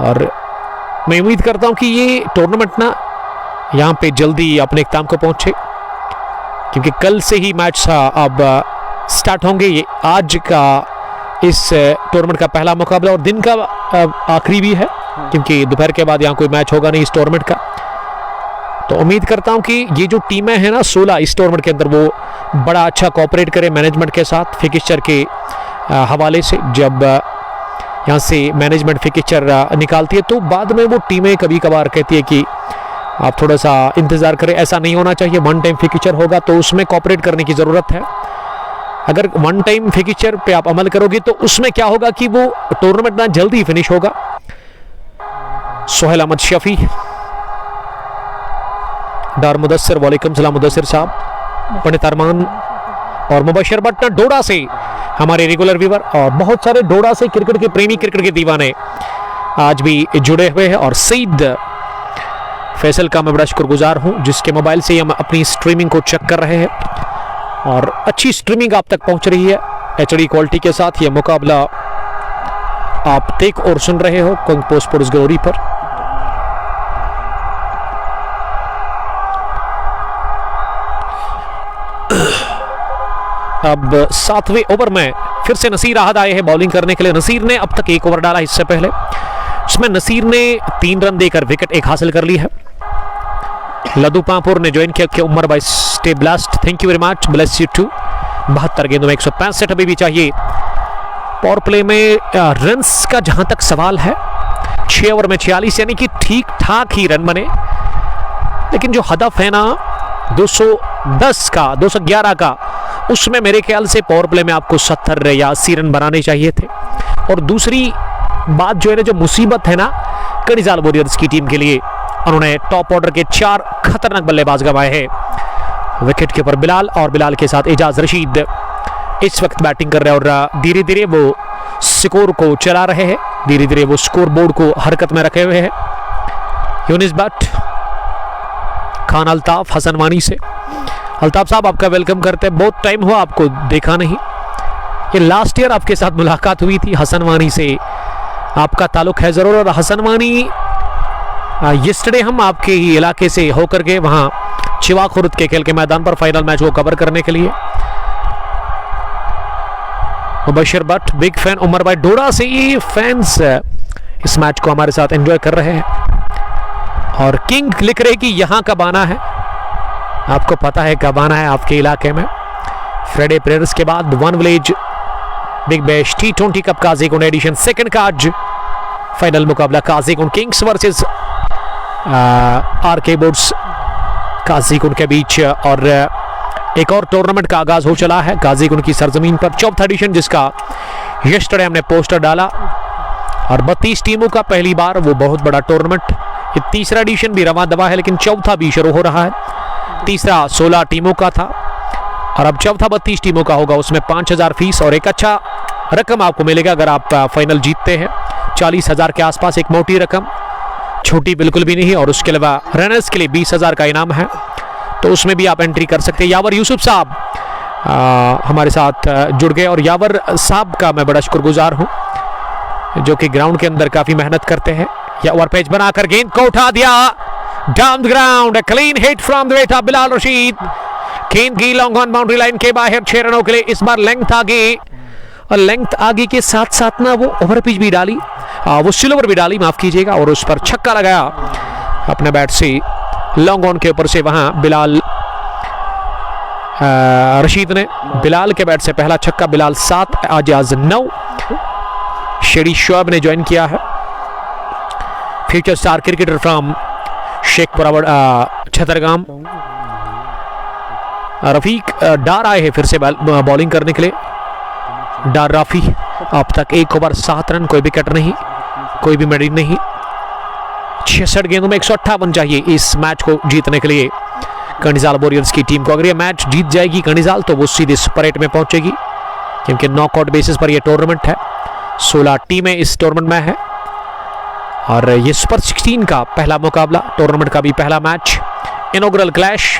और मैं उम्मीद करता हूँ कि ये टूर्नामेंट ना यहाँ पे जल्दी अपने इख्तिताम को पहुँचे, क्योंकि कल से ही मैच अब स्टार्ट होंगे। ये आज का इस टूर्नामेंट का पहला मुकाबला और दिन का आखिरी भी है, क्योंकि दोपहर के बाद यहाँ कोई मैच होगा नहीं इस टूर्नामेंट का। तो उम्मीद करता हूँ कि ये जो टीमें हैं ना 16 इस टूर्नामेंट के अंदर, वो बड़ा अच्छा कोऑपरेट करें मैनेजमेंट के साथ फिक्सचर के हवाले से। जब यहाँ से मैनेजमेंट फिक्सचर निकालती है तो बाद में वो टीमें कभी कभार कहती है कि आप थोड़ा सा इंतज़ार करें, ऐसा नहीं होना चाहिए। वन टाइम फिक्सचर होगा तो उसमें कोऑपरेट करने की ज़रूरत है। अगर वन टाइम फिक्सचर पे आप अमल करोगे तो उसमें क्या होगा कि वो टूर्नामेंट ना जल्दी फिनिश होगा। सोहेल अहमद शफी, डार मुदस्सिर, वालेकुम सलाम मुदस्सिर साहब, पंडित अरमान और मुबशर भट्ट डोडा से हमारे रेगुलर व्यूवर और बहुत सारे डोडा से क्रिकेट के प्रेमी, क्रिकेट के दीवाने आज भी जुड़े हुए हैं। और सईद फैसल का मैं बड़ा शुक्रगुजार हूं जिसके मोबाइल से हम अपनी स्ट्रीमिंग को चेक कर रहे हैं और अच्छी स्ट्रीमिंग आप तक पहुंच रही है HD क्वालिटी के साथ। यह मुकाबला आप टेक और सुन रहे हो कोंग पोस्ट स्पोर्ट्स ग्लोरी पर। अब 7वें ओवर में फिर से नसीर अहद आए हैं बॉलिंग करने के लिए। नसीर ने अब तक 1 ओवर डाला इससे पहले, इसमें नसीर ने 3 रन देकर विकेट 1 हासिल कर ली है। लदू पांपुर ने ज्वाइन किया उमर भाई stay blessed, thank you very much, bless you too. 72 गेंदों में 165 अभी भी चाहिए। पावर प्ले में रन्स का जहां तक सवाल है 6 ओवर में 46 यानी कि ठीक ठाक ही रन बने, लेकिन जो हदफ है ना 210 का 211 का, उसमें मेरे ख्याल से पावर प्ले में आपको 70 या 80 रन बनाने चाहिए थे। और दूसरी बात जो है ना, जो मुसीबत है ना कनिजाल वॉरियर्स की टीम के लिए, उन्होंने टॉप ऑर्डर के 4 खतरनाक बल्लेबाज गंवाए हैं। विकेट के ऊपर बिलाल और बिलाल के साथ एजाज रशीद इस वक्त बैटिंग कर रहे हैं और धीरे धीरे वो स्कोर को चला रहे हैं, धीरे धीरे वो स्कोर बोर्ड को हरकत में रखे हुए हैं। यूनिस भट्ट, खान अल्ताफ, हसन वानी से। अल्ताफ साहब आपका वेलकम करते हैं, बहुत टाइम हुआ आपको देखा नहीं। ये लास्ट ईयर आपके साथ मुलाकात हुई थी, हसन वानी से आपका ताल्लुक है जरूर। और हसन वानी यस्टरडे हम आपके ही इलाके से होकर के वहां चिवा खुर्द के खेल के मैदान पर फाइनल मैच को कवर करने के लिए। मुबशिर भट्ट बिग फैन, उमर भाई डोडा से ये फैंस इस मैच को हमारे साथ एंजॉय कर रहे हैं। और किंग लिख रहे कि यहां कब आना है, आपको पता है कब आना है आपके इलाके में। फ्राइडे प्रेयर्स के बाद one village big bash T20 cup Qazigund edition second का आज फाइनल मुकाबला Qazigund kings versus RK boards Qazigund के बीच। और एक और टूर्नामेंट का आगाज हो चला है काजीकुंड की सरजमीन पर, 4th एडिशन, जिसका यस्टरडे हमने पोस्टर डाला। और 32 टीमों का पहली बार वो बहुत बड़ा टूर्नामेंट। ये 3रा एडिशन भी रवा दवा है, लेकिन 4था भी शुरू हो रहा है। 3रा 16 टीमों का था और अब 4था 32 टीमों का होगा। उसमें 5000 फीस और एक अच्छा रकम आपको मिलेगा अगर आप फाइनल जीतते हैं। 40,000 के आसपास एक मोटी रकम, छोटी बिल्कुल भी नहीं। और उसके अलावा रनर्स के लिए 20,000 का इनाम है, तो उसमें भी आप एंट्री कर सकते हैं। यावर यूसुफ साहब हमारे साथ जुड़ गए और यावर साहब का मैं बड़ा शुक्रगुजार हूं, जो कि ग्राउंड के अंदर काफी मेहनत करते हैं। यावर पेज बनाकर गेंद को उठा दिया down the ground, clean hit from the weight of Bilal Rashid. गेंद की लॉन्ग ऑन बाउंड्री लाइन के बाहर 6 रनों के लिए। इस बार लेंथ आगे, और लेंथ आगे के साथ साथ ना वो ओवर पिच भी डाली, वो सिल्वर भी डाली, माफ कीजिएगा, और उस पर छक्का लगाया अपने बैट से लॉन्ग ऑन के ऊपर से। वहां बिलाल रशीद ने बिलाल के बैट से पहला छक्का, बिलाल 7 आजाज 9। शेडी शोएब ने ज्वाइन किया है, future star cricketer from Sheikhpura Chattergam. Rafiq Dar आए हैं फिर से बॉलिंग करने के लिए। डार राफी अब तक 1 ओवर 7 रन, कोई विकेट नहीं, कोई भी मेडल नहीं। 66 गेंदों में 158 चाहिए इस मैच को जीतने के लिए कनिजाल वॉरियर्स की टीम को। अगर ये मैच जीत जाएगी कनिजाल, तो वो सीधे सुपर 8 में पहुंचेगी, क्योंकि नॉकआउट बेसिस पर यह टूर्नामेंट है। 16 टीमें इस टूर्नामेंट में है और ये सुपर 16 का पहला मुकाबला, टूर्नामेंट का भी पहला match. Inaugural clash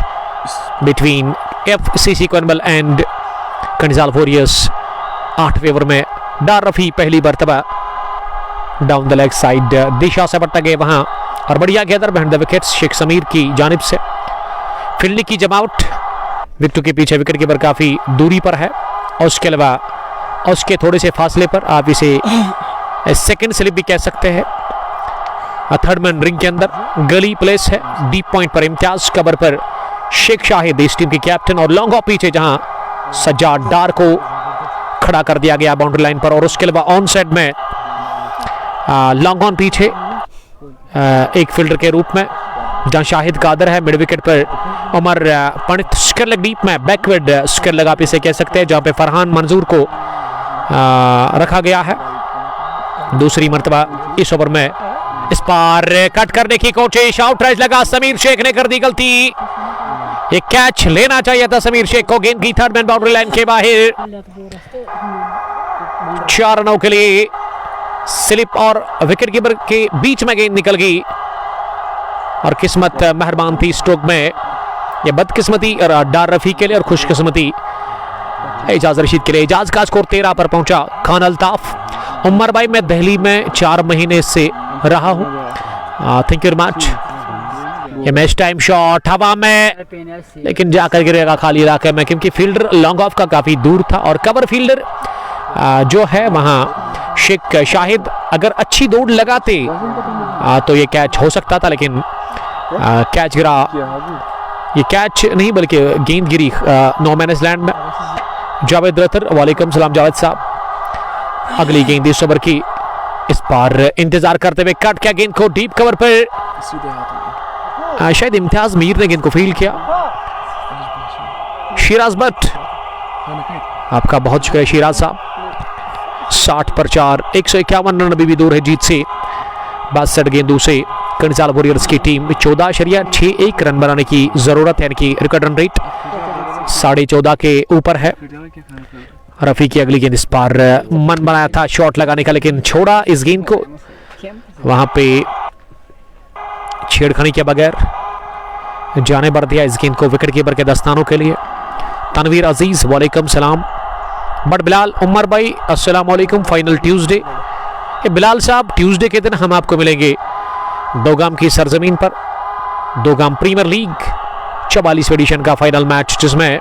between FCC Khanabal and Kandizal warriors. 8वें ओवर में डार रफी पहली मर्तबा डाउन द लेग साइड दिशा से पट्टा गए वहां, और बढ़िया गेंदर behind the wickets Sheikh Sameer की जानिब से। फील्डिंग की जमावट, विकेट के पीछे विकेट कीपर काफी दूरी पर है, और उसके अलावा उसके थोड़े से फासले पर आप इसे सेकंड स्लिप भी कह सकते हैं। थर्ड मैन रिंग के अंदर गली प्लेस है, डीप पॉइंट पर इम्तियाज कवर पर शेख शाहिद इस टीम के कैप्टन, और लॉन्ग ऑफ पीछे जहां सज्जाद डार को खड़ा कर दिया गया बाउंड्री लाइन पर। और उसके अलावा ऑन साइड में लॉन्ग ऑन पीछे एक फील्डर के रूप में जहां शाहिद कादर है। मिड विकेट पर उमर पंडित स्क्वायर लेग डीप में बैकवर्ड स्क्वायर लेग आप इसे कह सकते हैं, जहां पे फरहान मंजूर को रखा गया है। दूसरी मर्तबा इस ओवर में इस पार कट करने की कोशिश, आउटराइज लगा, समीर शेख ने कर दी गलती। एक कैच लेना चाहिए था समीर शेख को, गेंद की थर्ड मैन बाउंड्री लाइन के बाहर। 4 रनों के लिए स्लिप और विकेट कीपर के बीच में गेंद निकल गई, और किस्मत मेहरबान थी स्ट्रोक में। यह बदकिस्मती डार रफी के लिए और खुशकिस्मती एजाज रशीद के लिए। एजाज का स्कोर 13 पर पहुंचा। खान अल्ताफ उमर भाई, मैं दिल्ली में 4 महीने से रहा हूँ। Thank you very much. ये मैच टाइम शॉट हवा में, लेकिन जाकर गिरेगा खाली इलाके में, क्योंकि फील्डर लॉन्ग ऑफ का काफ़ी दूर था और कवर फील्डर जो है वहाँ शेख शाहिद अगर अच्छी दौड़ लगाते तो ये कैच हो सकता था, लेकिन कैच गिरा। ये कैच नहीं बल्कि गेंद गिरी नो मैनेज लैंड में। जावेद रतर, वालेकुम सलाम जावेद साहब। अगली गेंद इस ओवर की, इस बार इंतजार करते हुए कट किया गेंद को डीप कवर पर। शायद इम्तियाज मीर ने गेंद को फील्ड किया। शिराज भट्ट, आपका बहुत शुक्रिया शिराज साहब। 60 पर 4, 151 रन अभी भी दूर है जीत से। 62 गेंदों से कंसाल वॉरियर्स की टीम 14.61 रन बनाने की जरूरत है, यानी कि रिकॉर्ड रन रेट 14.5 के ऊपर है। रफी की अगली गेंद, इस बार मन बनाया था शॉट लगाने का, लेकिन छोड़ा इस गेंद को वहां पे छेड़खानी के बगैर जाने भर दिया इस गेंद को विकेट कीपर के दस्तानों के लिए। तनवीर अजीज, वालेकुम सलाम। बट बिलाल उमर भाई, अस्सलाम वालेकुम। फाइनल ट्यूसडे, ये बिलाल साहब ट्यूसडे के दिन हम आपको मिलेंगे दोगाम की सरजमीन पर। दोगाम प्रीमियर लीग 44 एडिशन का फाइनल मैच, जिसमें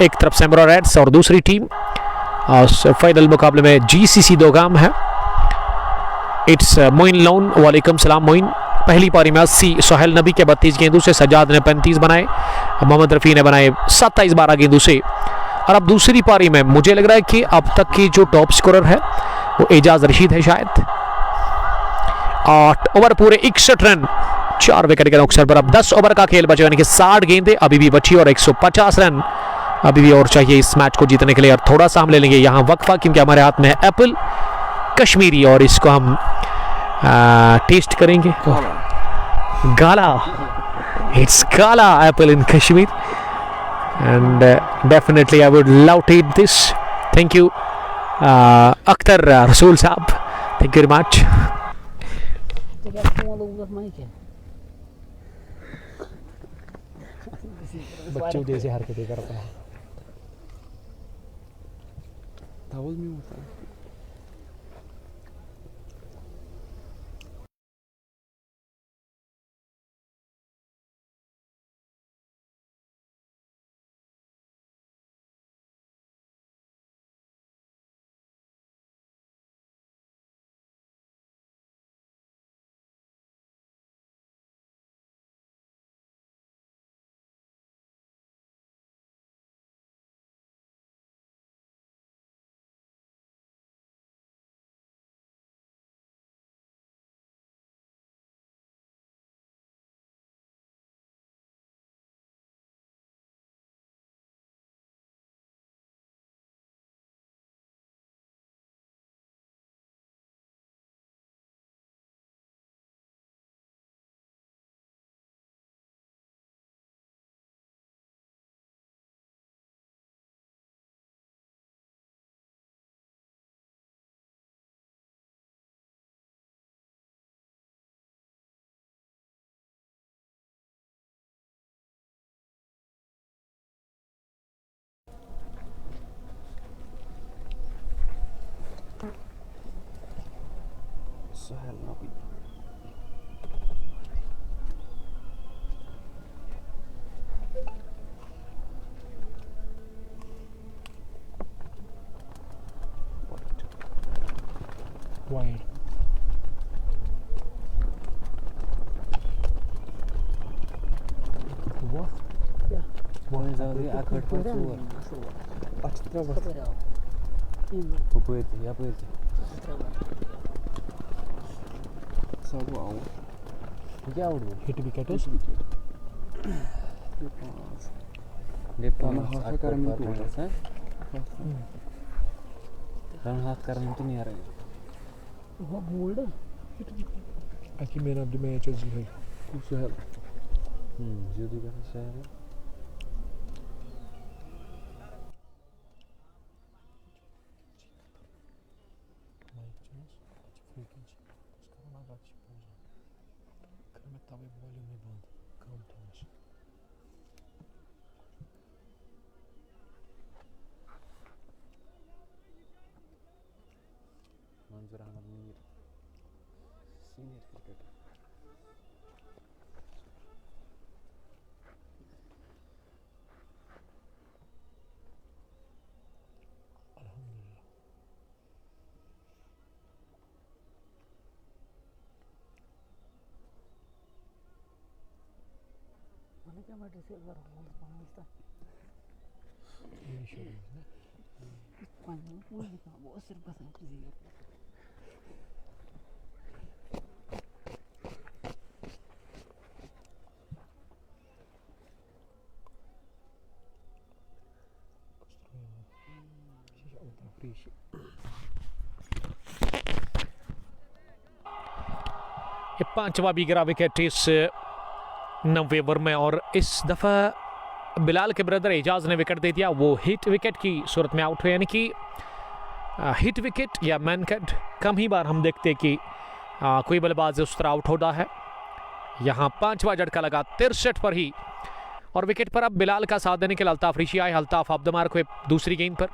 एक तरफ सैमुरा रेड्स और दूसरी टीम फाइनल मुकाबले में जीसीसी दोगाम है। इट्स मोइन लोन, वालेकुम सलाम मोइन। पहली पारी में 80 सोहेल नबी के 32 गेंदों से, सजाद ने 35 बनाए, मोहम्मद रफ़ी ने बनाए 27-12 गेंदों से। और अब दूसरी पारी में मुझे लग रहा है कि अब तक की जो टॉप स्कोरर है वो एजाज रशीद है शायद। 8 ओवर पूरे 61 रन, 4 विकेट के नुकसान पर अब 10 ओवर का खेल बचा, यानी कि 60 गेंदें अभी भी बची और 150 रन अभी भी और चाहिए इस मैच को जीतने के लिए। और थोड़ा सा हम ले लेंगे यहाँ वक्फा, क्योंकि हमारे हाथ में है एप्पल कश्मीरी और इसको हम टेस्ट करेंगे। Gala, it's gala apple in Kashmir, and definitely I would love to eat this. Thank you Akhtar Rasool साहब, thank you very much. बच्चों जैसे हरकतें करता है। तावल में होता है। सोहेल नबी, Wide. What? Hit wicket is run हाथ करने तो नहीं आ रहे। वो bowled Aki man of the match is Zuhail. Sohail Jyoti का सोहेल है। Senior cricketer. Mana क्या मैं रिसीवर हूँ पाकिस्तान पानी पूरी दिखा बहुत सिर्फ बस रिसीवर ये पांचवा भी गिरा विकेट इस 90 ओवर में और इस दफ़ा बिलाल के ब्रदर एजाज ने विकेट दे दिया। वो हिट विकेट की सूरत में आउट हुए, यानी कि हिट विकेट या मैन कट कम ही बार हम देखते कि कोई बल्लेबाज उस तरह आउट होता है। यहाँ पांचवा झटका लगा 63 पर ही और विकेट पर अब बिलाल का साथ देने के लिए अल्ताफ ऋषि आए। अल्ताफ ऑफ द मार्क हुए दूसरी गेंद पर,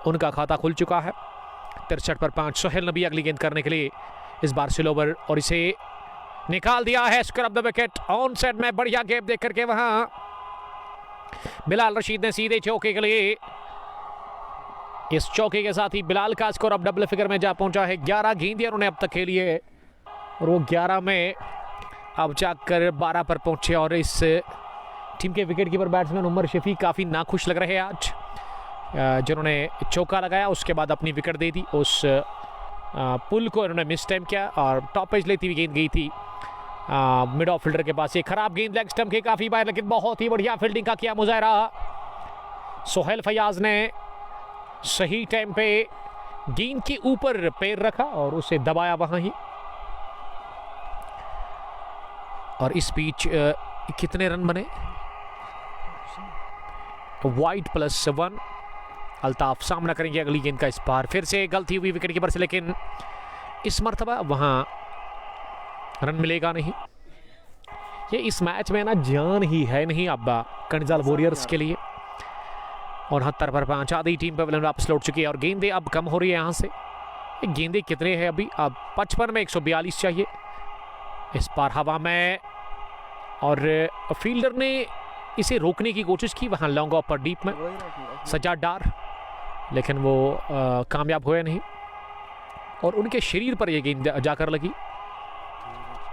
उनका खाता खुल चुका है। 63 पर 5। सोहेल नबी अगली गेंद करने के लिए इस बार स्लो ओवर और इसे निकाल दिया है। Scrub the wicket on side में बढ़िया गेप देख करके वहां बिलाल रशीद ने सीधे चौके के लिए, इस चौके के साथ ही बिलाल का स्कोर अब डबल फिगर में जा पहुंचा है। 11 गेंदें उन्होंने अब तक खेली है और वो 11 में अब जाकर 12 पर पहुंचे और इस टीम के wicket keeper batsman Umar Shafi काफ़ी नाखुश लग रहे हैं आज, जिन्होंने चौका लगाया उसके बाद अपनी विकेट दे दी। उस पुल को इन्होंने मिस टाइम किया और टॉप एज लेती हुई गेंद गई थी मिड ऑफ फील्डर के पास। एक खराब गेंद लेग स्टंप के काफ़ी बार, लेकिन बहुत ही बढ़िया फील्डिंग का किया मुजाहरा। सोहेल फयाज ने सही टाइम पे गेंद के ऊपर पैर रखा और उसे दबाया वहां ही। और इस बीच कितने रन बने? वाइड +1। अल्ताफ सामना करेंगे अगली गेंद का। इस बार फिर से गलती हुई विकेट कीपर से, लेकिन इस मर्तबा वहां रन मिलेगा नहीं। ये इस मैच में ना जान ही है नहीं अब कणजाल वॉरियर्स के लिए। और 70 पर 5 आधी टीम पवेलियन वापस लौट चुकी है और गेंदें अब कम हो रही है यहाँ से। गेंदें कितने हैं अभी? अब 55 में 142 चाहिए। इस बार हवा में और फील्डर ने इसे रोकने की कोशिश की वहाँ लॉन्ग ऑफ पर डीप में सज्जाद डार, लेकिन वो कामयाब हुए नहीं और उनके शरीर पर यह गेंद जाकर लगी।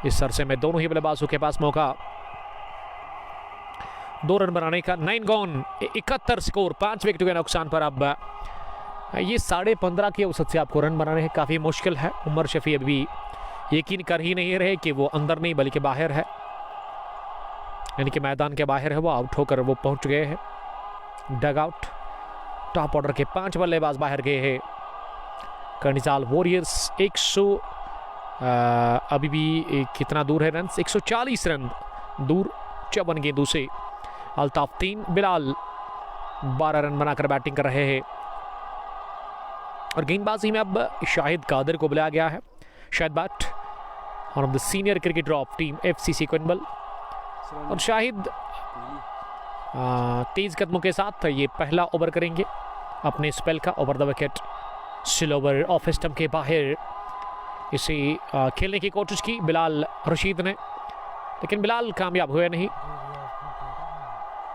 इस अरसे में दोनों ही बल्लेबाजों के पास मौका 2 रन बनाने का। 9 गॉन 71 स्कोर, 5 विकेट के नुकसान पर अब ये 15.5 के औसत से आपको रन बनाने हैं काफ़ी मुश्किल है। उमर शफी अभी यकीन कर ही नहीं रहे कि वो अंदर नहीं बल्कि बाहर है, यानी कि मैदान के बाहर है। वो आउट होकर वो पहुंच गए हैं डग आउट। टॉप ऑर्डर के 5 बल्लेबाज बाहर गए हैं। कणजाल वॉरियर्स 100 अभी भी कितना दूर है रन? 140 रन दूर 54 गेंदों से। अल्ताफ 3, बिलाल 12 रन बनाकर बैटिंग कर रहे हैं। और गेंदबाजी में अब शाहिद कादिर को बुलाया गया है। शाहिद बाट one of the senior cricketer of team FCC क्विनबल। और शाहिद तेज कदमों के साथ ये पहला ओवर करेंगे अपने स्पेल का। Over the wicket slow over off stump के बाहर इसे खेलने की कोशिश की बिलाल रशीद ने, लेकिन बिलाल कामयाब हुए नहीं।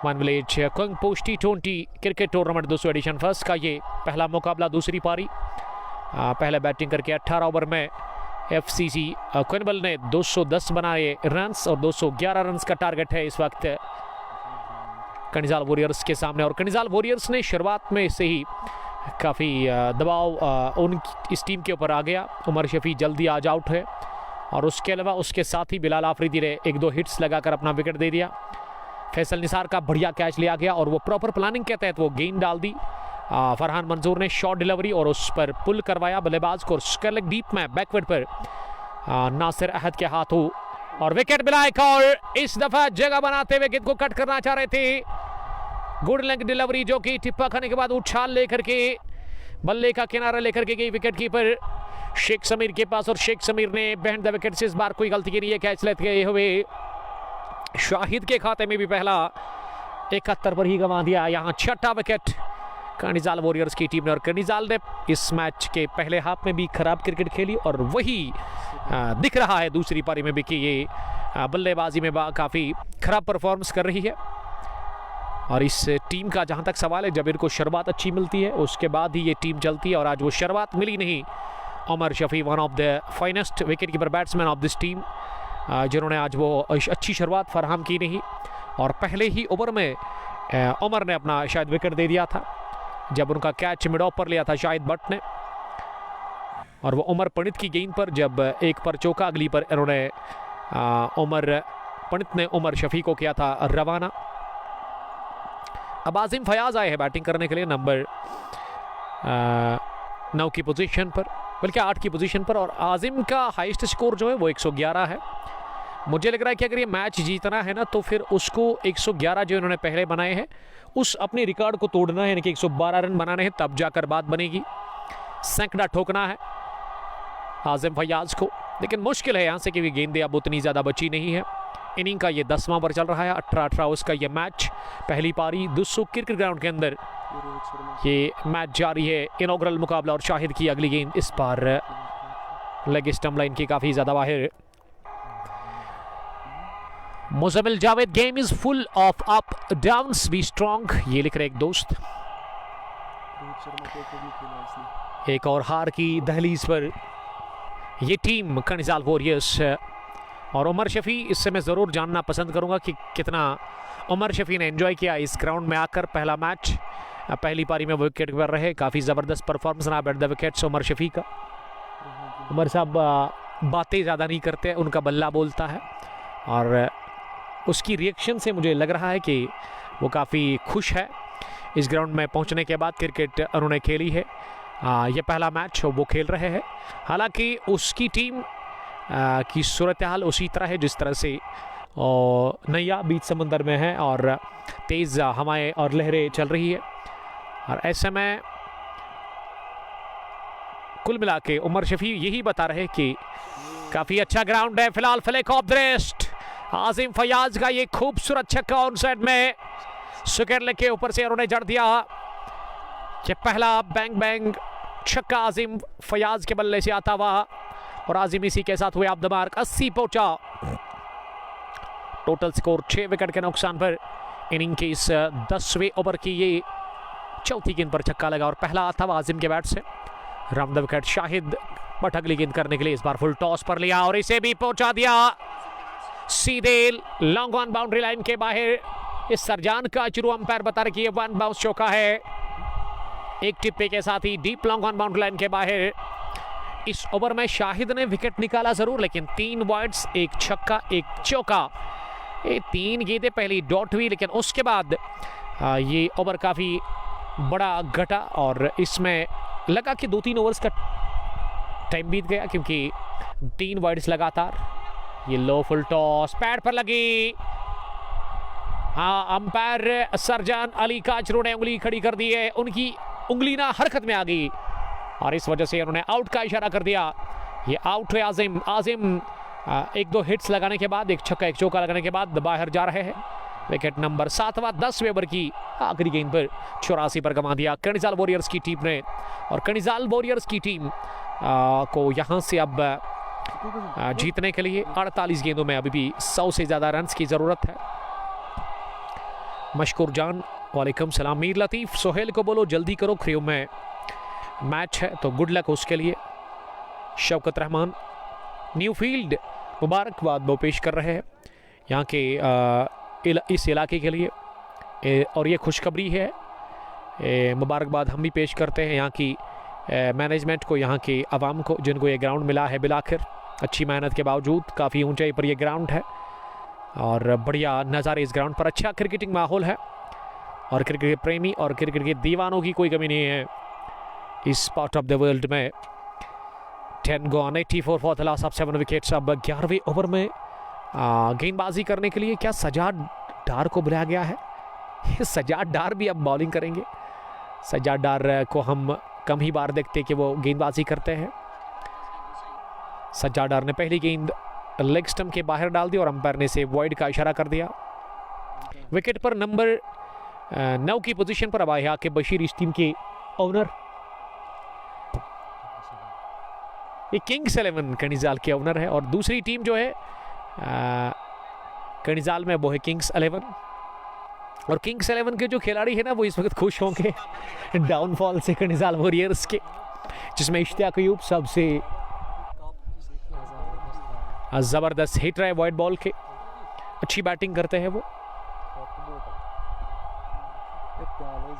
One village Kang post T20 cricket tournament 200 edition first का ये पहला मुकाबला, दूसरी पारी। पहले बैटिंग करके 18 ओवर में FCC क्विनबल ने 210 बनाए रन्स और 211 रन्स का टारगेट है इस वक्त कणजाल वॉरियर्स के सामने। और कणजाल वॉरियर्स ने शुरुआत में से ही काफ़ी दबाव इस टीम के ऊपर आ गया। उमर शफी जल्दी आज आउट है और उसके अलावा उसके साथ ही बिलाल आफरीदी ने 1-2 हिट्स लगाकर अपना विकेट दे दिया। फैसल निसार का बढ़िया कैच लिया गया और वो प्रॉपर प्लानिंग के तहत वो गेंद डाल दी। फरहान मंजूर ने शॉर्ट डिलीवरी और उस पर पुल करवाया बल्लेबाज को। स्क्वायर लेग डीप में बैकवर्ड पर नासिर अहद के हाथों और विकेट मिला एक और। इस दफा जगह बनाते हुए गेंद को कट करना चाह रहे थे। गुड लेग डिलीवरी जो कि टिप्पा खाने के बाद उछाल लेकर के बल्ले का किनारा लेकर के गई विकेट कीपर शेख समीर के पास और शेख समीर ने बैंड द विकेट से इस बार कोई गलती की नहीं है। कैच लेते गए हुए शाहिद के खाते में भी पहला 71 पर ही गंवा दिया। यहाँ 6ठा विकेट कर्णिजाल वॉरियर्स की टीम ने। और कर्णिजाल ने इस मैच के पहले हाफ में भी खराब क्रिकेट खेली और वही दिख रहा है दूसरी पारी में भी कि ये बल्लेबाजी में काफ़ी खराब परफॉर्मेंस कर रही है। और इस टीम का जहाँ तक सवाल है, जब इनको शुरुआत अच्छी मिलती है उसके बाद ही ये टीम चलती है, और आज वो शुरुआत मिली नहीं। Umar Shafi one of the finest wicket keeper batsman of this team, जिन्होंने आज वो अच्छी शुरुआत फराहम की नहीं। और पहले ही ओवर में उमर ने अपना शायद विकेट दे दिया था जब उनका कैच मिड ऑफ पर लिया था शाहिद भट्ट ने। और वो उमर पंडित की गेंद पर जब एक पर चौका, अगली पर इन्होंने उमर पंडित ने उमर शफी को किया था रवाना। अब आजिम फयाज आए हैं बैटिंग करने के लिए नंबर 9 की पोजीशन पर, बल्कि 8 की पोजीशन पर। और आजिम का हाईएस्ट स्कोर जो है वो 111 है। मुझे लग रहा है कि अगर ये मैच जीतना है ना तो फिर उसको 111 जो इन्होंने पहले बनाए हैं उस अपने रिकॉर्ड को तोड़ना है, यानी कि 112 रन बनाने हैं, तब जाकर बात बनेगी। सैकड़ा ठोकना है आजिम फयाज को, लेकिन मुश्किल है यहाँ से क्योंकि गेंदें अब उतनी ज़्यादा बची नहीं है। इनिंग का ये 10वां ओवर चल रहा है, 18 ओवर्स का ये मैच। पहली पारी दुस्सू क्रिकेट ग्राउंड के अंदर ये मैच जारी है, इनॉग्रल मुकाबला। और शाहिद की अगली गेंद इस बार लेग स्टंप लाइन की काफ़ी ज़्यादा बाहर। Muzammil Javed, game is full of up downs, be strong, ये लिख रहे एक दोस्त। एक और हार की दहलीज पर ये टीम कर्णिजाल वॉरियर्स। और उमर शफी, इससे मैं ज़रूर जानना पसंद करूंगा कि कितना उमर शफी ने एंजॉय किया इस ग्राउंड में आकर। पहला मैच, पहली पारी में विकेट पर रहे, काफ़ी ज़बरदस्त परफॉर्मेंस रहा bat the wickets Umar Shafi का। उमर साहब बातें ज़्यादा नहीं करते, उनका बल्ला बोलता है, और उसकी रिएक्शन से मुझे लग रहा है कि वो काफ़ी खुश है इस ग्राउंड में पहुंचने के बाद। क्रिकेट उन्होंने खेली है, ये पहला मैच वो खेल रहे हैं। हालांकि उसकी टीम की सूरत हाल उसी तरह है जिस तरह से नैया बीच समंदर में है और तेज़ हवाएं और लहरें चल रही है। और ऐसे में कुल मिला के उमर शफी यही बता रहे कि काफ़ी अच्छा ग्राउंड है। फिलहाल फ्लिक ऑफ द रेस्ट, आजिम फयाज का ये खूबसूरत छक्का ऑन साइड में स्क्वायर लेग के ऊपर से उन्होंने जड़ दिया। ये पहला बैंग बैंग छक्का आजिम फयाज के बल्ले से आता हुआ, और आजिम इसी के साथ हुए ऑफ द मार्क, 80 पहुंचा। टोटल स्कोर 6 विकेट के नुकसान पर इनिंग के इस 10वें ओवर की ये चौथी गेंद पर छक्का लगा और पहला आता हुआ आजिम के बैट से। Round the wicket Shahid Bhatt अगली गेंद करने के लिए इस बार फुल टॉस पर लिया और इसे भी पहुंचा दिया सीधे लॉन्ग ऑन बाउंड्री लाइन के बाहर। इस सरजान का चिरू अंपायर बता रहे कि ये वन बाउंस चौका है, एक टिप्पे के साथ ही deep long on boundary line के बाहर। इस ओवर में शाहिद ने विकेट निकाला जरूर, लेकिन 3 वाइड्स, एक छक्का, एक चौका, ये 3 गेंदें पहली डॉट हुई, लेकिन उसके बाद ये ओवर काफ़ी बड़ा घटा और इसमें लगा कि 2-3 ओवर्स का टाइम बीत गया क्योंकि 3 वाइड्स लगातार। ये लो फुल टॉस पैड पर लगी, हाँ अंपायर सरजान अली काचरू ने उंगली खड़ी कर दी है, उनकी उंगली ना हरकत में आ गई और इस वजह से उन्होंने आउट का इशारा कर दिया। ये आउट है आजिम 1-2 हिट्स लगाने के बाद, एक छक्का एक चौका लगाने के बाद बाहर जा रहे हैं। विकेट नंबर 7वां 10वें ओवर की आखिरी गेंद पर 84 पर गंवा दिया कर्णिजाल वॉरियर्स की टीम ने। और कर्णिजाल वॉरियर्स की टीम को यहाँ से अब जीतने के लिए 48 गेंदों में अभी भी 100 से ज़्यादा रन्स की ज़रूरत है। मशकूर जान वालेकुम सलाम। मीर लतीफ़ सोहेल को बोलो जल्दी करो, क्रियो में मैच है तो गुड लक उसके लिए। शौकत रहमान न्यू फील्ड मुबारकबाद वो पेश कर रहे हैं यहाँ के इस इलाके के लिए और ये खुशखबरी है, मुबारकबाद हम भी पेश करते हैं यहाँ की मैनेजमेंट को, यहाँ के आवाम को जिनको ये ग्राउंड मिला है बिलाखिर अच्छी मेहनत के बावजूद। काफ़ी ऊंचाई पर ये ग्राउंड है और बढ़िया नज़ारे इस ग्राउंड पर, अच्छा क्रिकेटिंग माहौल है और क्रिकेट के प्रेमी और क्रिकेट के दीवानों की कोई कमी नहीं है इस पार्ट ऑफ द वर्ल्ड में। 10 gone 84 for the last of 7 wickets. अब 11वें ओवर में गेंदबाजी करने के लिए क्या सजाद डार को बुलाया गया है? सजाद डार भी अब बॉलिंग करेंगे। सजाद डार को हम कम ही बार देखते कि वो गेंदबाजी करते हैं। सजाद डार ने पहली गेंद लेग स्टंप के बाहर डाल दी और अंपायर ने इसे वॉइड का इशारा कर दिया। विकेट पर नंबर 9 की पोजीशन पर अब आए हैं आकिब बशीर, इस टीम के ओनर। ये किंग्स 11 कनिजाल के ओनर है और दूसरी टीम जो है कनिजाल में वो है किंग्स 11। और किंग्स 11 के जो खिलाड़ी है ना वो इस वक्त खुश होंगे डाउनफॉल से कनिजाल वॉरियर्स के, जिसमें इश्तियाक अयूब सबसे ज़बरदस्त हिट रहे वाइड बॉल के, अच्छी बैटिंग करते हैं वो।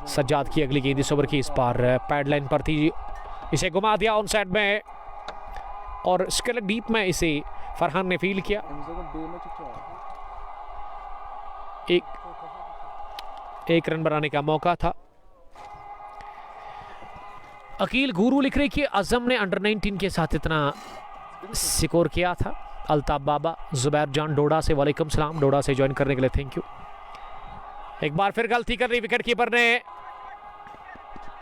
सज्जाद की अगली गेंद इस ओवर की, इस बार पैड लाइन पर थी, इसे घुमा दिया ऑन साइड में और स्केलेट डीप में इसे फरहान ने फील किया। एक रन बनाने का मौका था। अकील गुरु लिख रहे कि अजम ने अंडर 19 के साथ इतना स्कोर किया था। अल्ताफ बाबा, जुबैर जान डोडा से वालेकुम सलाम, डोडा से ज्वाइन करने के लिए थैंक यू। एक बार फिर गलती कर रही विकेट कीपर ने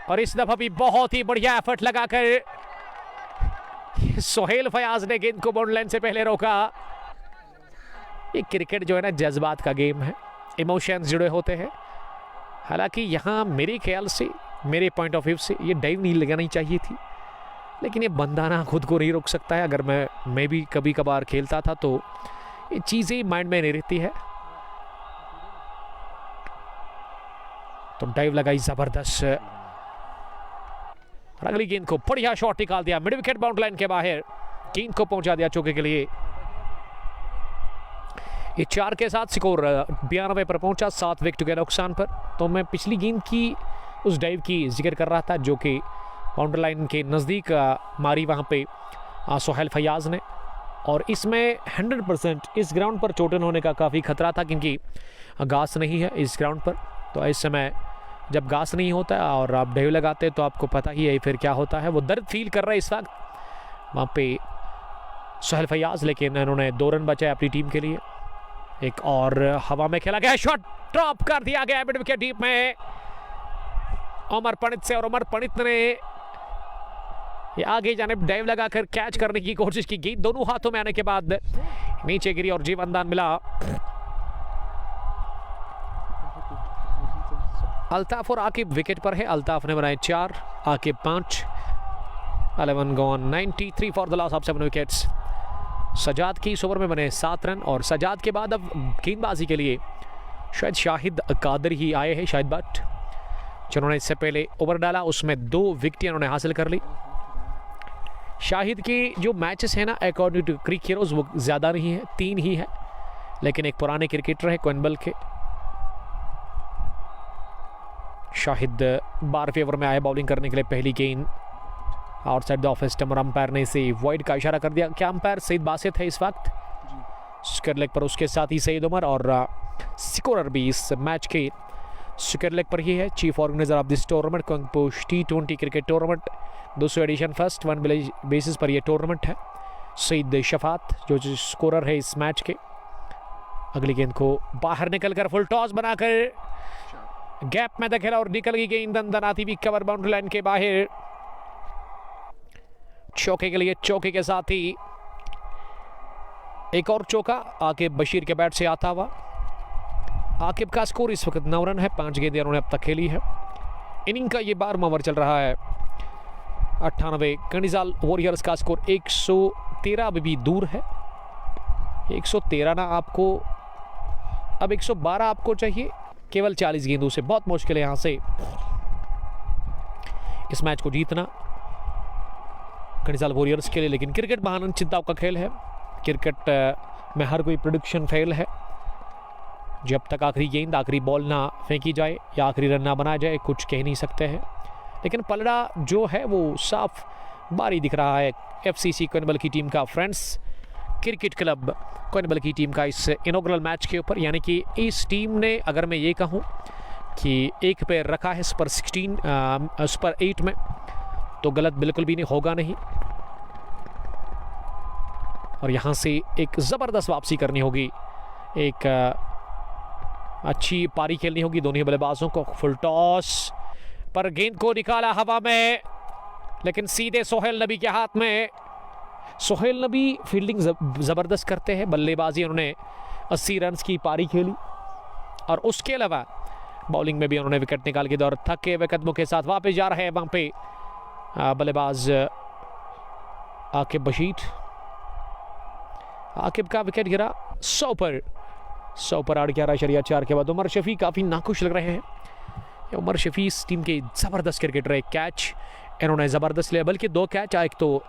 और इस दफा भी बहुत ही बढ़िया एफर्ट लगाकर सोहेल फयाज ने गेंद को बाउंड्री लाइन से पहले रोका। ये क्रिकेट जो है ना जज्बात का गेम है, इमोशंस जुड़े होते हैं। हालांकि यहाँ मेरे ख्याल से, मेरे पॉइंट ऑफ व्यू से ये डाइव नहीं लगानी चाहिए थी, लेकिन ये बंदा ना खुद को नहीं रोक सकता है। अगर मैं भी कभी कभार खेलता था तो ये चीज़ें माइंड में नहीं रहती है। तो डाइव लगाई जबरदस्त और अगली गेंद को बढ़िया शॉट निकाल दिया मिड विकेट बाउंड्री लाइन के बाहर, गेंद को पहुंचा दिया चौके के लिए। ये 4 के साथ स्कोर 92 पर पहुंचा, 7 विकेट के नुकसान पर। तो मैं पिछली गेंद की उस डाइव की जिक्र कर रहा था जो कि बाउंड्री लाइन के नज़दीक मारी वहाँ पे सोहेल फयाज ने, और इसमें 100% इस ग्राउंड पर चोटन होने का काफ़ी खतरा था क्योंकि घास नहीं है इस ग्राउंड पर। तो इस समय जब घास नहीं होता है और आप डाइव लगाते हैं तो आपको पता ही है फिर क्या होता है। वो दर्द फील कर रहे हैं इस वक्त वहाँ पे सोहेल फयाज, लेकिन इन्होंने 2 रन बचाए अपनी टीम के लिए। एक और हवा में खेला गया शॉट ड्रॉप कर दिया गया मिड विकेट डीप में उमर पंडित से, और उमर पंडित ने ये आगे जाने डाइव लगाकर कैच करने की कोशिश की। गेंद दोनों हाथों में आने के बाद नीचे गिरी और जीवनदान मिला। अल्ताफ और आकिब विकेट पर है। अल्ताफ ने बनाए 4, Aqib 5। 11 gone, 93 for the loss of 7 wickets. Sajad की इस ओवर में बने 7 रन और सजाद के बाद अब गेंदबाजी के लिए शायद शाहिद कादर ही आए हैं, शाहिद भट्ट, जिन्होंने इससे पहले ओवर डाला उसमें 2 विकेट उन्होंने हासिल कर ली। शाहिद के जो मैचेस हैं ना अकॉर्डिंग टू क्रिक हीरोज वो ज़्यादा नहीं है, 3 ही है, लेकिन एक पुराने क्रिकेटर है क्वेनबल के। शाहिद 12वें ओवर में आए बॉलिंग करने के लिए। पहली गेंद outside the off stump, umpire ने इसे वाइड का इशारा कर दिया। क्या अंपायर सईद बासित है इस वक्त स्क्वायर लेग पर, उसके साथ ही सईद उमर और स्कोरर भी इस मैच के स्क्वायर लेग पर ही है। Chief organiser of this tournament Kungposh T20 cricket tournament 200 edition first 1 basis पर यह टूर्नामेंट है। सईद शफात जो स्कोरर है इस मैच के। अगली गेंद को बाहर निकलकर फुल टॉस बनाकर गैप में खेला और निकल गई गेंद अंदर आती हुई कवर बाउंड्री लाइन के बाहर। चौके के लिए चौके के साथ ही एक और चौका आकिब बशीर के बैट से आता हुआ। आकिब का स्कोर इस वक्त 9 रन है, 5 गेंदें उन्होंने अब तक खेली है। इनिंग का ये 12वां ओवर चल रहा है। 98 कनिजाल वॉरियर्स का स्कोर 113 अभी भी दूर है। 113 ना आपको, अब 112 आपको चाहिए, केवल 40 गेंदों से बहुत मुश्किल है यहाँ से इस मैच को जीतना कनिजाल वॉरियर्स के लिए। लेकिन क्रिकेट महान चिंताओं का खेल है। क्रिकेट में हर कोई प्रेडिक्शन फेल है। जब तक आखिरी गेंद, आखिरी बॉल ना फेंकी जाए या आखिरी रन ना बनाया जाए कुछ कह नहीं सकते हैं। लेकिन पलड़ा जो है वो साफ बारी दिख रहा है FCC क्वेनबल की टीम का, फ्रेंड्स क्रिकेट क्लब क्वेनबल की टीम का इस इनॉग्रल मैच के ऊपर। यानी कि इस टीम ने, अगर मैं ये कहूँ कि एक पैर रखा है सुपर 8 में, तो गलत बिल्कुल भी नहीं होगा नहीं। और यहाँ से एक ज़बरदस्त वापसी करनी होगी, एक अच्छी पारी खेलनी होगी दोनों बल्लेबाजों को। फुल टॉस पर गेंद को निकाला हवा में, लेकिन सीधे सोहेल नबी के हाथ में। सोहेल नबी फील्डिंग ज़बरदस्त करते हैं, बल्लेबाजी उन्होंने 80 रन की पारी खेली और उसके अलावा बॉलिंग में भी उन्होंने विकेट निकाल के दौर थके हुए कदमों के साथ वापस जा रहे हैं वहां पे बल्लेबाज आकिब बशीर। आकिब का विकेट गिरा 100 पर 8/11 के बाद उमर शफी काफ़ी नाखुश लग रहे हैं। उमर शफी इस टीम के ज़बरदस्त क्रिकेटर है। कैच इन्होंने ज़बरदस्त लिया, बल्कि 2 कैच, एक तो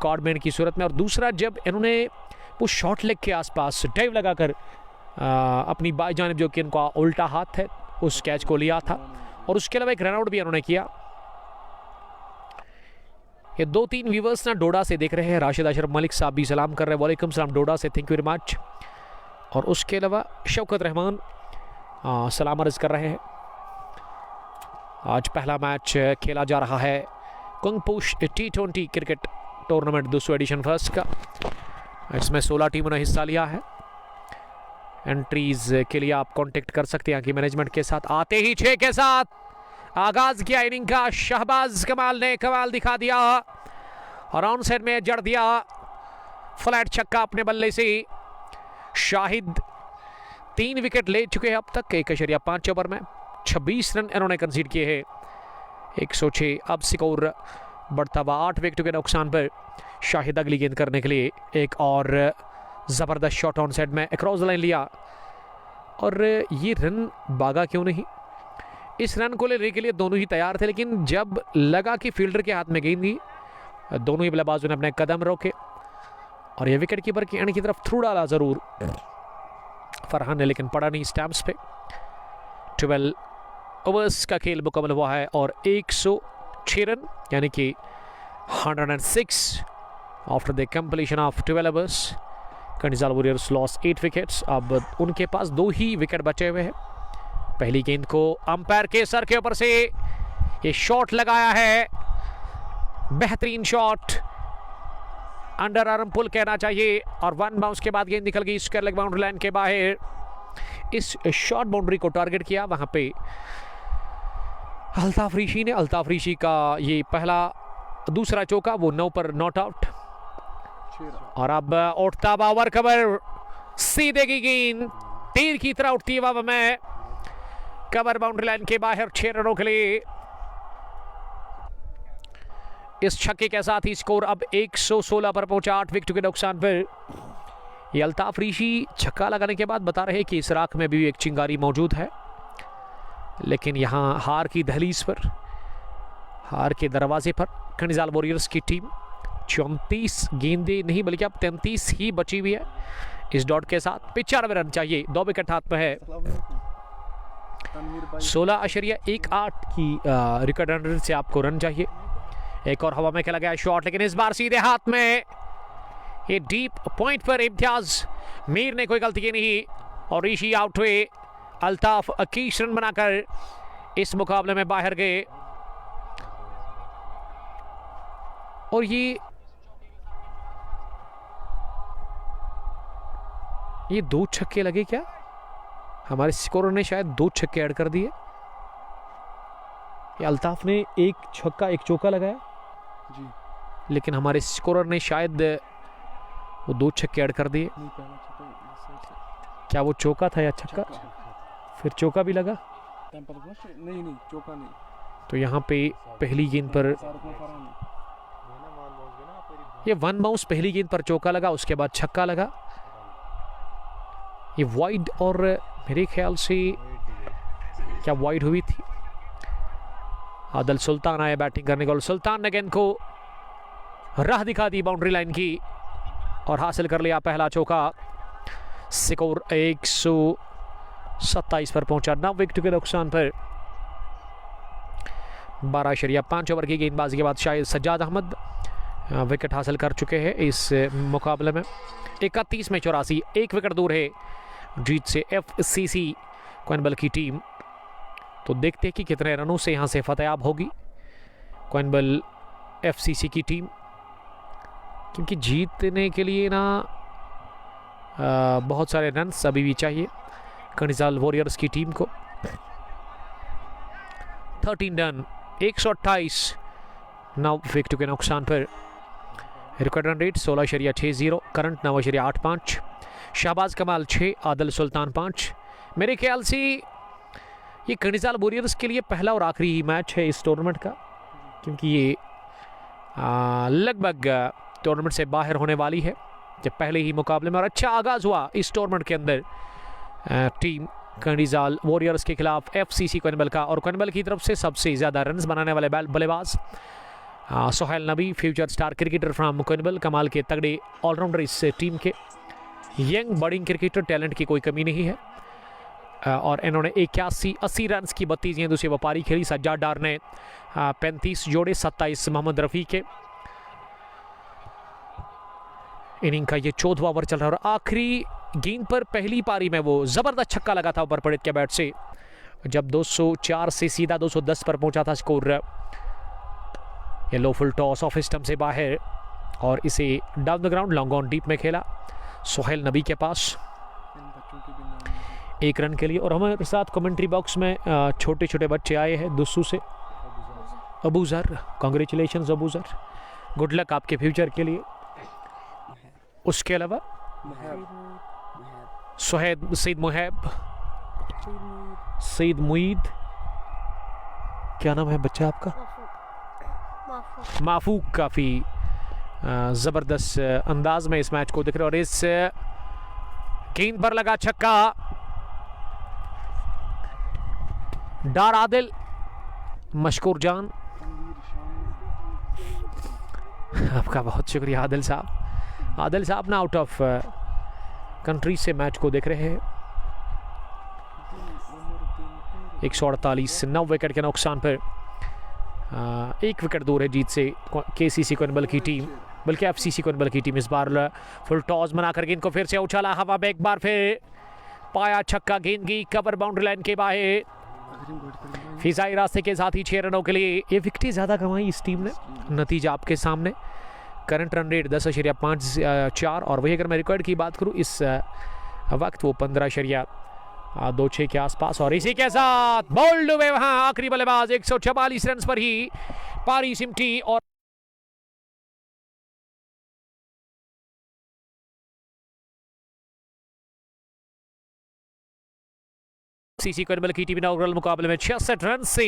कॉर्डमैन की सूरत में और दूसरा जब इन्होंने वो शॉर्ट लेग के आसपास डाइव लगाकर अपनी बाई जानिब जो कि इनका उल्टा हाथ है उस कैच को लिया था, और उसके अलावा एक रनआउट भी इन्होंने किया। ये 2-3 व्यूवर्स ना डोडा से देख रहे हैं। राशिद अशरफ मलिक साहब भी सलाम कर रहे हैं, वालेकुम सलाम डोडा से, थैंक यू वेरी मच। और उसके अलावा शौकत रहमान सलाम अर्ज कर रहे हैं। आज पहला मैच खेला जा रहा है कुंगपुश T20 cricket tournament 200 edition first का। इसमें 16 टीमों ने हिस्सा लिया है। एंट्रीज के लिए आप कांटेक्ट कर सकते हैं कि मैनेजमेंट के साथ। आते ही 6 के साथ आगाज किया इनिंग का शहबाज कमाल ने कमाल दिखा दिया और ऑन साइड में जड़ दिया फ्लैट छक्का अपने बल्ले से। शाहिद 3 विकेट ले चुके हैं अब तक 1.5 ओवर में, 26 रन इन्होंने कंसीड किए हैं, 106। अब स्कोर बढ़ता हुआ 8 विकेट के नुकसान पर। शाहिद अगली गेंद करने के लिए एक और ज़बरदस्त शॉट ऑन साइड में अक्रॉस लाइन लिया, और ये रन भागा क्यों नहीं। इस रन को लेने के लिए दोनों ही तैयार थे, लेकिन जब लगा कि फील्डर के हाथ में गेंद गई, दोनों ही बल्लेबाजों ने अपने कदम रोके और ये विकेट कीपर की एंड की तरफ थ्रू डाला ज़रूर फरहान ने, लेकिन पड़ा नहीं स्टैम्प्स पे। 12 ओवर्स का खेल मुकम्मल हुआ है और 106 रन यानी कि 106 after the completion of 12 overs. Kandizal warriors loss 8 wickets. अब उनके पास 2 ही विकेट बचे हुए हैं। पहली गेंद को अंपायर के सर के ऊपर से ये शॉट लगाया है, बेहतरीन शॉट, अंडर आर्म पुल कहना चाहिए, और 1 बाउंस के बाद गेंद निकल गई स्क्वायर लेग बाउंड्री लाइन के बाहर। इस शॉर्ट बाउंड्री को टारगेट किया वहां पे अल्ताफ ऋषि ने। अल्ताफ ऋषि का ये दूसरा चौका, वो 9 पर नॉट आउट। और अब उठता हुआ ओवर कवर, सीधे की गेंद तीर की तरह उठती है हवा में, कवर बाउंड्री लाइन के बाहर 6 रनों के लिए। इस छक्के के साथ ही स्कोर अब 116 पर पहुंचा, 8 विकेट के नुकसान पर। ये अल्ताफ ऋषि छक्का लगाने के बाद बता रहे हैं कि इस राख में भी एक चिंगारी मौजूद है, लेकिन यहाँ हार की दहलीज पर, हार के दरवाजे पर कंडिजाल वॉरियर्स की टीम 34 गेंदें नहीं बल्कि अब 33 ही बची हुई है। इस डॉट के साथ 95 रन चाहिए, 2 विकेट हाथ में है। 16.18 की रिकॉर्ड रन से आपको रन चाहिए। एक और हवा में खेला गया शॉट, लेकिन इस बार सीधे हाथ में, ये डीप पॉइंट पर इम्तियाज मीर ने कोई गलती की नहीं और ऋषि आउट हुए। अल्ताफ 21 रन बनाकर इस मुकाबले में बाहर गए। और ये 2 छक्के लगे क्या? हमारे स्कोरर ने शायद 2 छक्के ऐड कर दिए। ये अल्ताफ ने 1 छक्का 1 चौका लगाया जी, लेकिन हमारे स्कोरर ने शायद वो 2 छक्के ऐड कर दिए। नहीं पहला छक्का क्या वो चौका था या छक्का? फिर चौका भी लगा। नहीं चौका नहीं। तो यहाँ पे पहली गेंद पर ये 1 बाउंस, पहली गेंद पर चौका लगा, उसके बाद छक्का लगा। ये वाइड, और मेरे ख्याल से क्या वाइड हुई थी। आदिल सुल्तान आए बैटिंग करने को, सुल्तान ने गेंद को राह दिखा दी बाउंड्री लाइन की और हासिल कर लिया पहला चौका। स्कोर 127 पर पहुंचा, 9 विकेट के नुकसान पर। 12.5 ओवर की गेंदबाजी के बाद शायद सज्जाद अहमद विकेट हासिल कर चुके हैं इस मुकाबले में। 31 में 84, 1 विकेट दूर है जीत से FCC क्वेनबल की टीम। तो देखते हैं कि कितने रनों से यहाँ से फतेहाब होगी क्वेनबल FCC की टीम, क्योंकि जीतने के लिए ना बहुत सारे रन अभी भी चाहिए कंडिजाल वॉरियर्स की टीम को। 13 रन, 128, 9 विकेट के नुकसान पर। Record run rate 16.60, current 9.85। Shahbaz Kamal 6, Adil सुल्तान 5। मेरे ख्याल से ये कनिजाल वॉरियर्स के लिए पहला और आखिरी मैच है इस टूर्नामेंट का, क्योंकि ये लगभग टूर्नामेंट से बाहर होने वाली है जब पहले ही मुकाबले में। और अच्छा आगाज़ हुआ इस टूर्नामेंट के अंदर टीम कनिजाल वॉरियर्स के खिलाफ एफसीसी कोइनबल का। और कोइनबल की तरफ से सबसे ज़्यादा रन्स बनाने वाले बल्लेबाज सोहेल नबी, फ्यूचर स्टार क्रिकेटर फ्रॉम कोइनबल, कमाल के तगड़े ऑलराउंडर इस टीम के, यंग बडिंग क्रिकेटर, टैलेंट की कोई कमी नहीं है। और इन्होंने 81-80 रन की 32 गेंदों से व्यापारी खेली। सज्जाद डार ने 35 जोड़े, 27 मोहम्मद रफ़ी के। इनिंग का ये 14वां ओवर चल रहा है और आखिरी गेंद पर पहली पारी में वो ज़बरदस्त छक्का लगा था ऊपर पड़ित के बैट से, जब 204 से सीधा 210 पर पहुंचा था स्कोर। ये लो फुल टॉस ऑफ स्टंप से बाहर और इसे down the ground long on deep में खेला सोहेल नबी के पास एक रन के लिए। और हमारे साथ कमेंट्री बॉक्स में छोटे छोटे बच्चे आए हैं दुस्सू से। अबू ज़र, कॉन्ग्रेचुलेशंस अबू ज़र, गुड लक आपके फ्यूचर के लिए। उसके अलावा सुहैब, सईद मुहैब, सईद मुईद, क्या नाम है बच्चा आपका? माफूक। काफ़ी ज़बरदस्त अंदाज में इस मैच को देख रहे और इस गेंद पर लगा छक्का। डार आदिल, मशकूर जान, आपका बहुत शुक्रिया आदिल साहब। आदिल साहब ना आउट ऑफ कंट्री से मैच को देख रहे हैं। 148 9 विकेट के नुकसान पर 1 विकेट दूर है जीत से केसीसी कोइनबल की टीम, बल्कि एफसीसी कोइनबल की टीम। इस बार फुल टॉस बनाकर गेंद को फिर से उछाला हवा में, एक बार फिर पाया छक्का, गेंद की कवर बाउंड्री लाइन के बाहर। फिजाई रास्ते के साथ ही 6 रनों के लिए ये विकेटें ज़्यादा कमाई इस टीम ने। नतीजा आपके सामने, करंट रन रेट 10.54 और वही अगर मैं रिकॉर्ड की बात करूँ इस वक्त वो 15.26 के आसपास। और इसी के साथ बोल्ड हुए वहां आखिरी बल्लेबाज 144 रन पर ही पारी सिमटी और सीसी कोइनबल की टीम इनॉग्रल मुकाबले में 66 रन से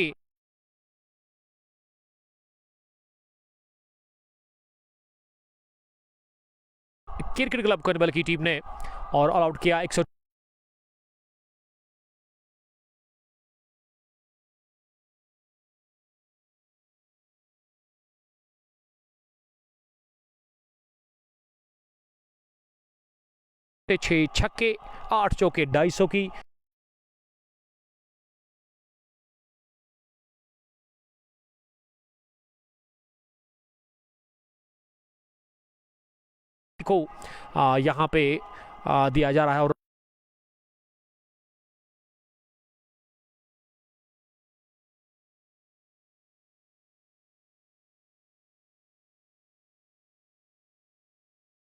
क्रिकेट क्लब कोइनबल की टीम ने और ऑल आउट किया 100 6 छक्के 8 चौके 250 की को यहाँ पे दिया जा रहा है। और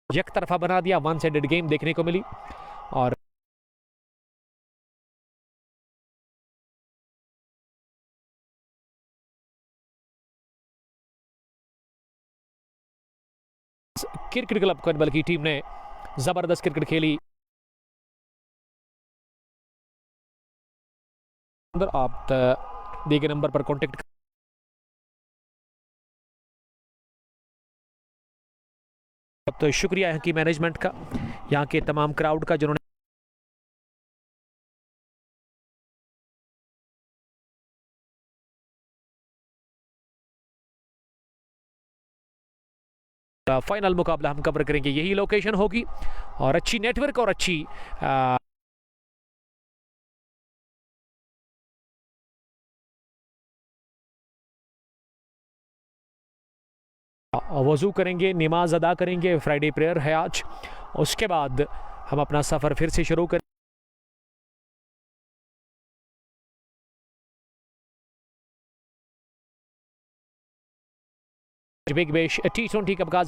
एक तरफा बना दिया, 1 साइडेड गेम देखने को मिली। और क्रिकेट क्लब कोइनबल की टीम ने जबरदस्त क्रिकेट खेली। आप दिए गए नंबर पर कांटेक्ट तो शुक्रिया यहाँ की मैनेजमेंट का, यहाँ के तमाम क्राउड का जिन्होंने फाइनल मुकाबला हम कवर करेंगे, यही लोकेशन होगी। और अच्छी नेटवर्क और अच्छी वज़ू करेंगे, नमाज अदा करेंगे, फ्राइडे प्रेयर है आज। उसके बाद हम अपना सफ़र फिर से शुरू करें। बिग बैश T20 कप का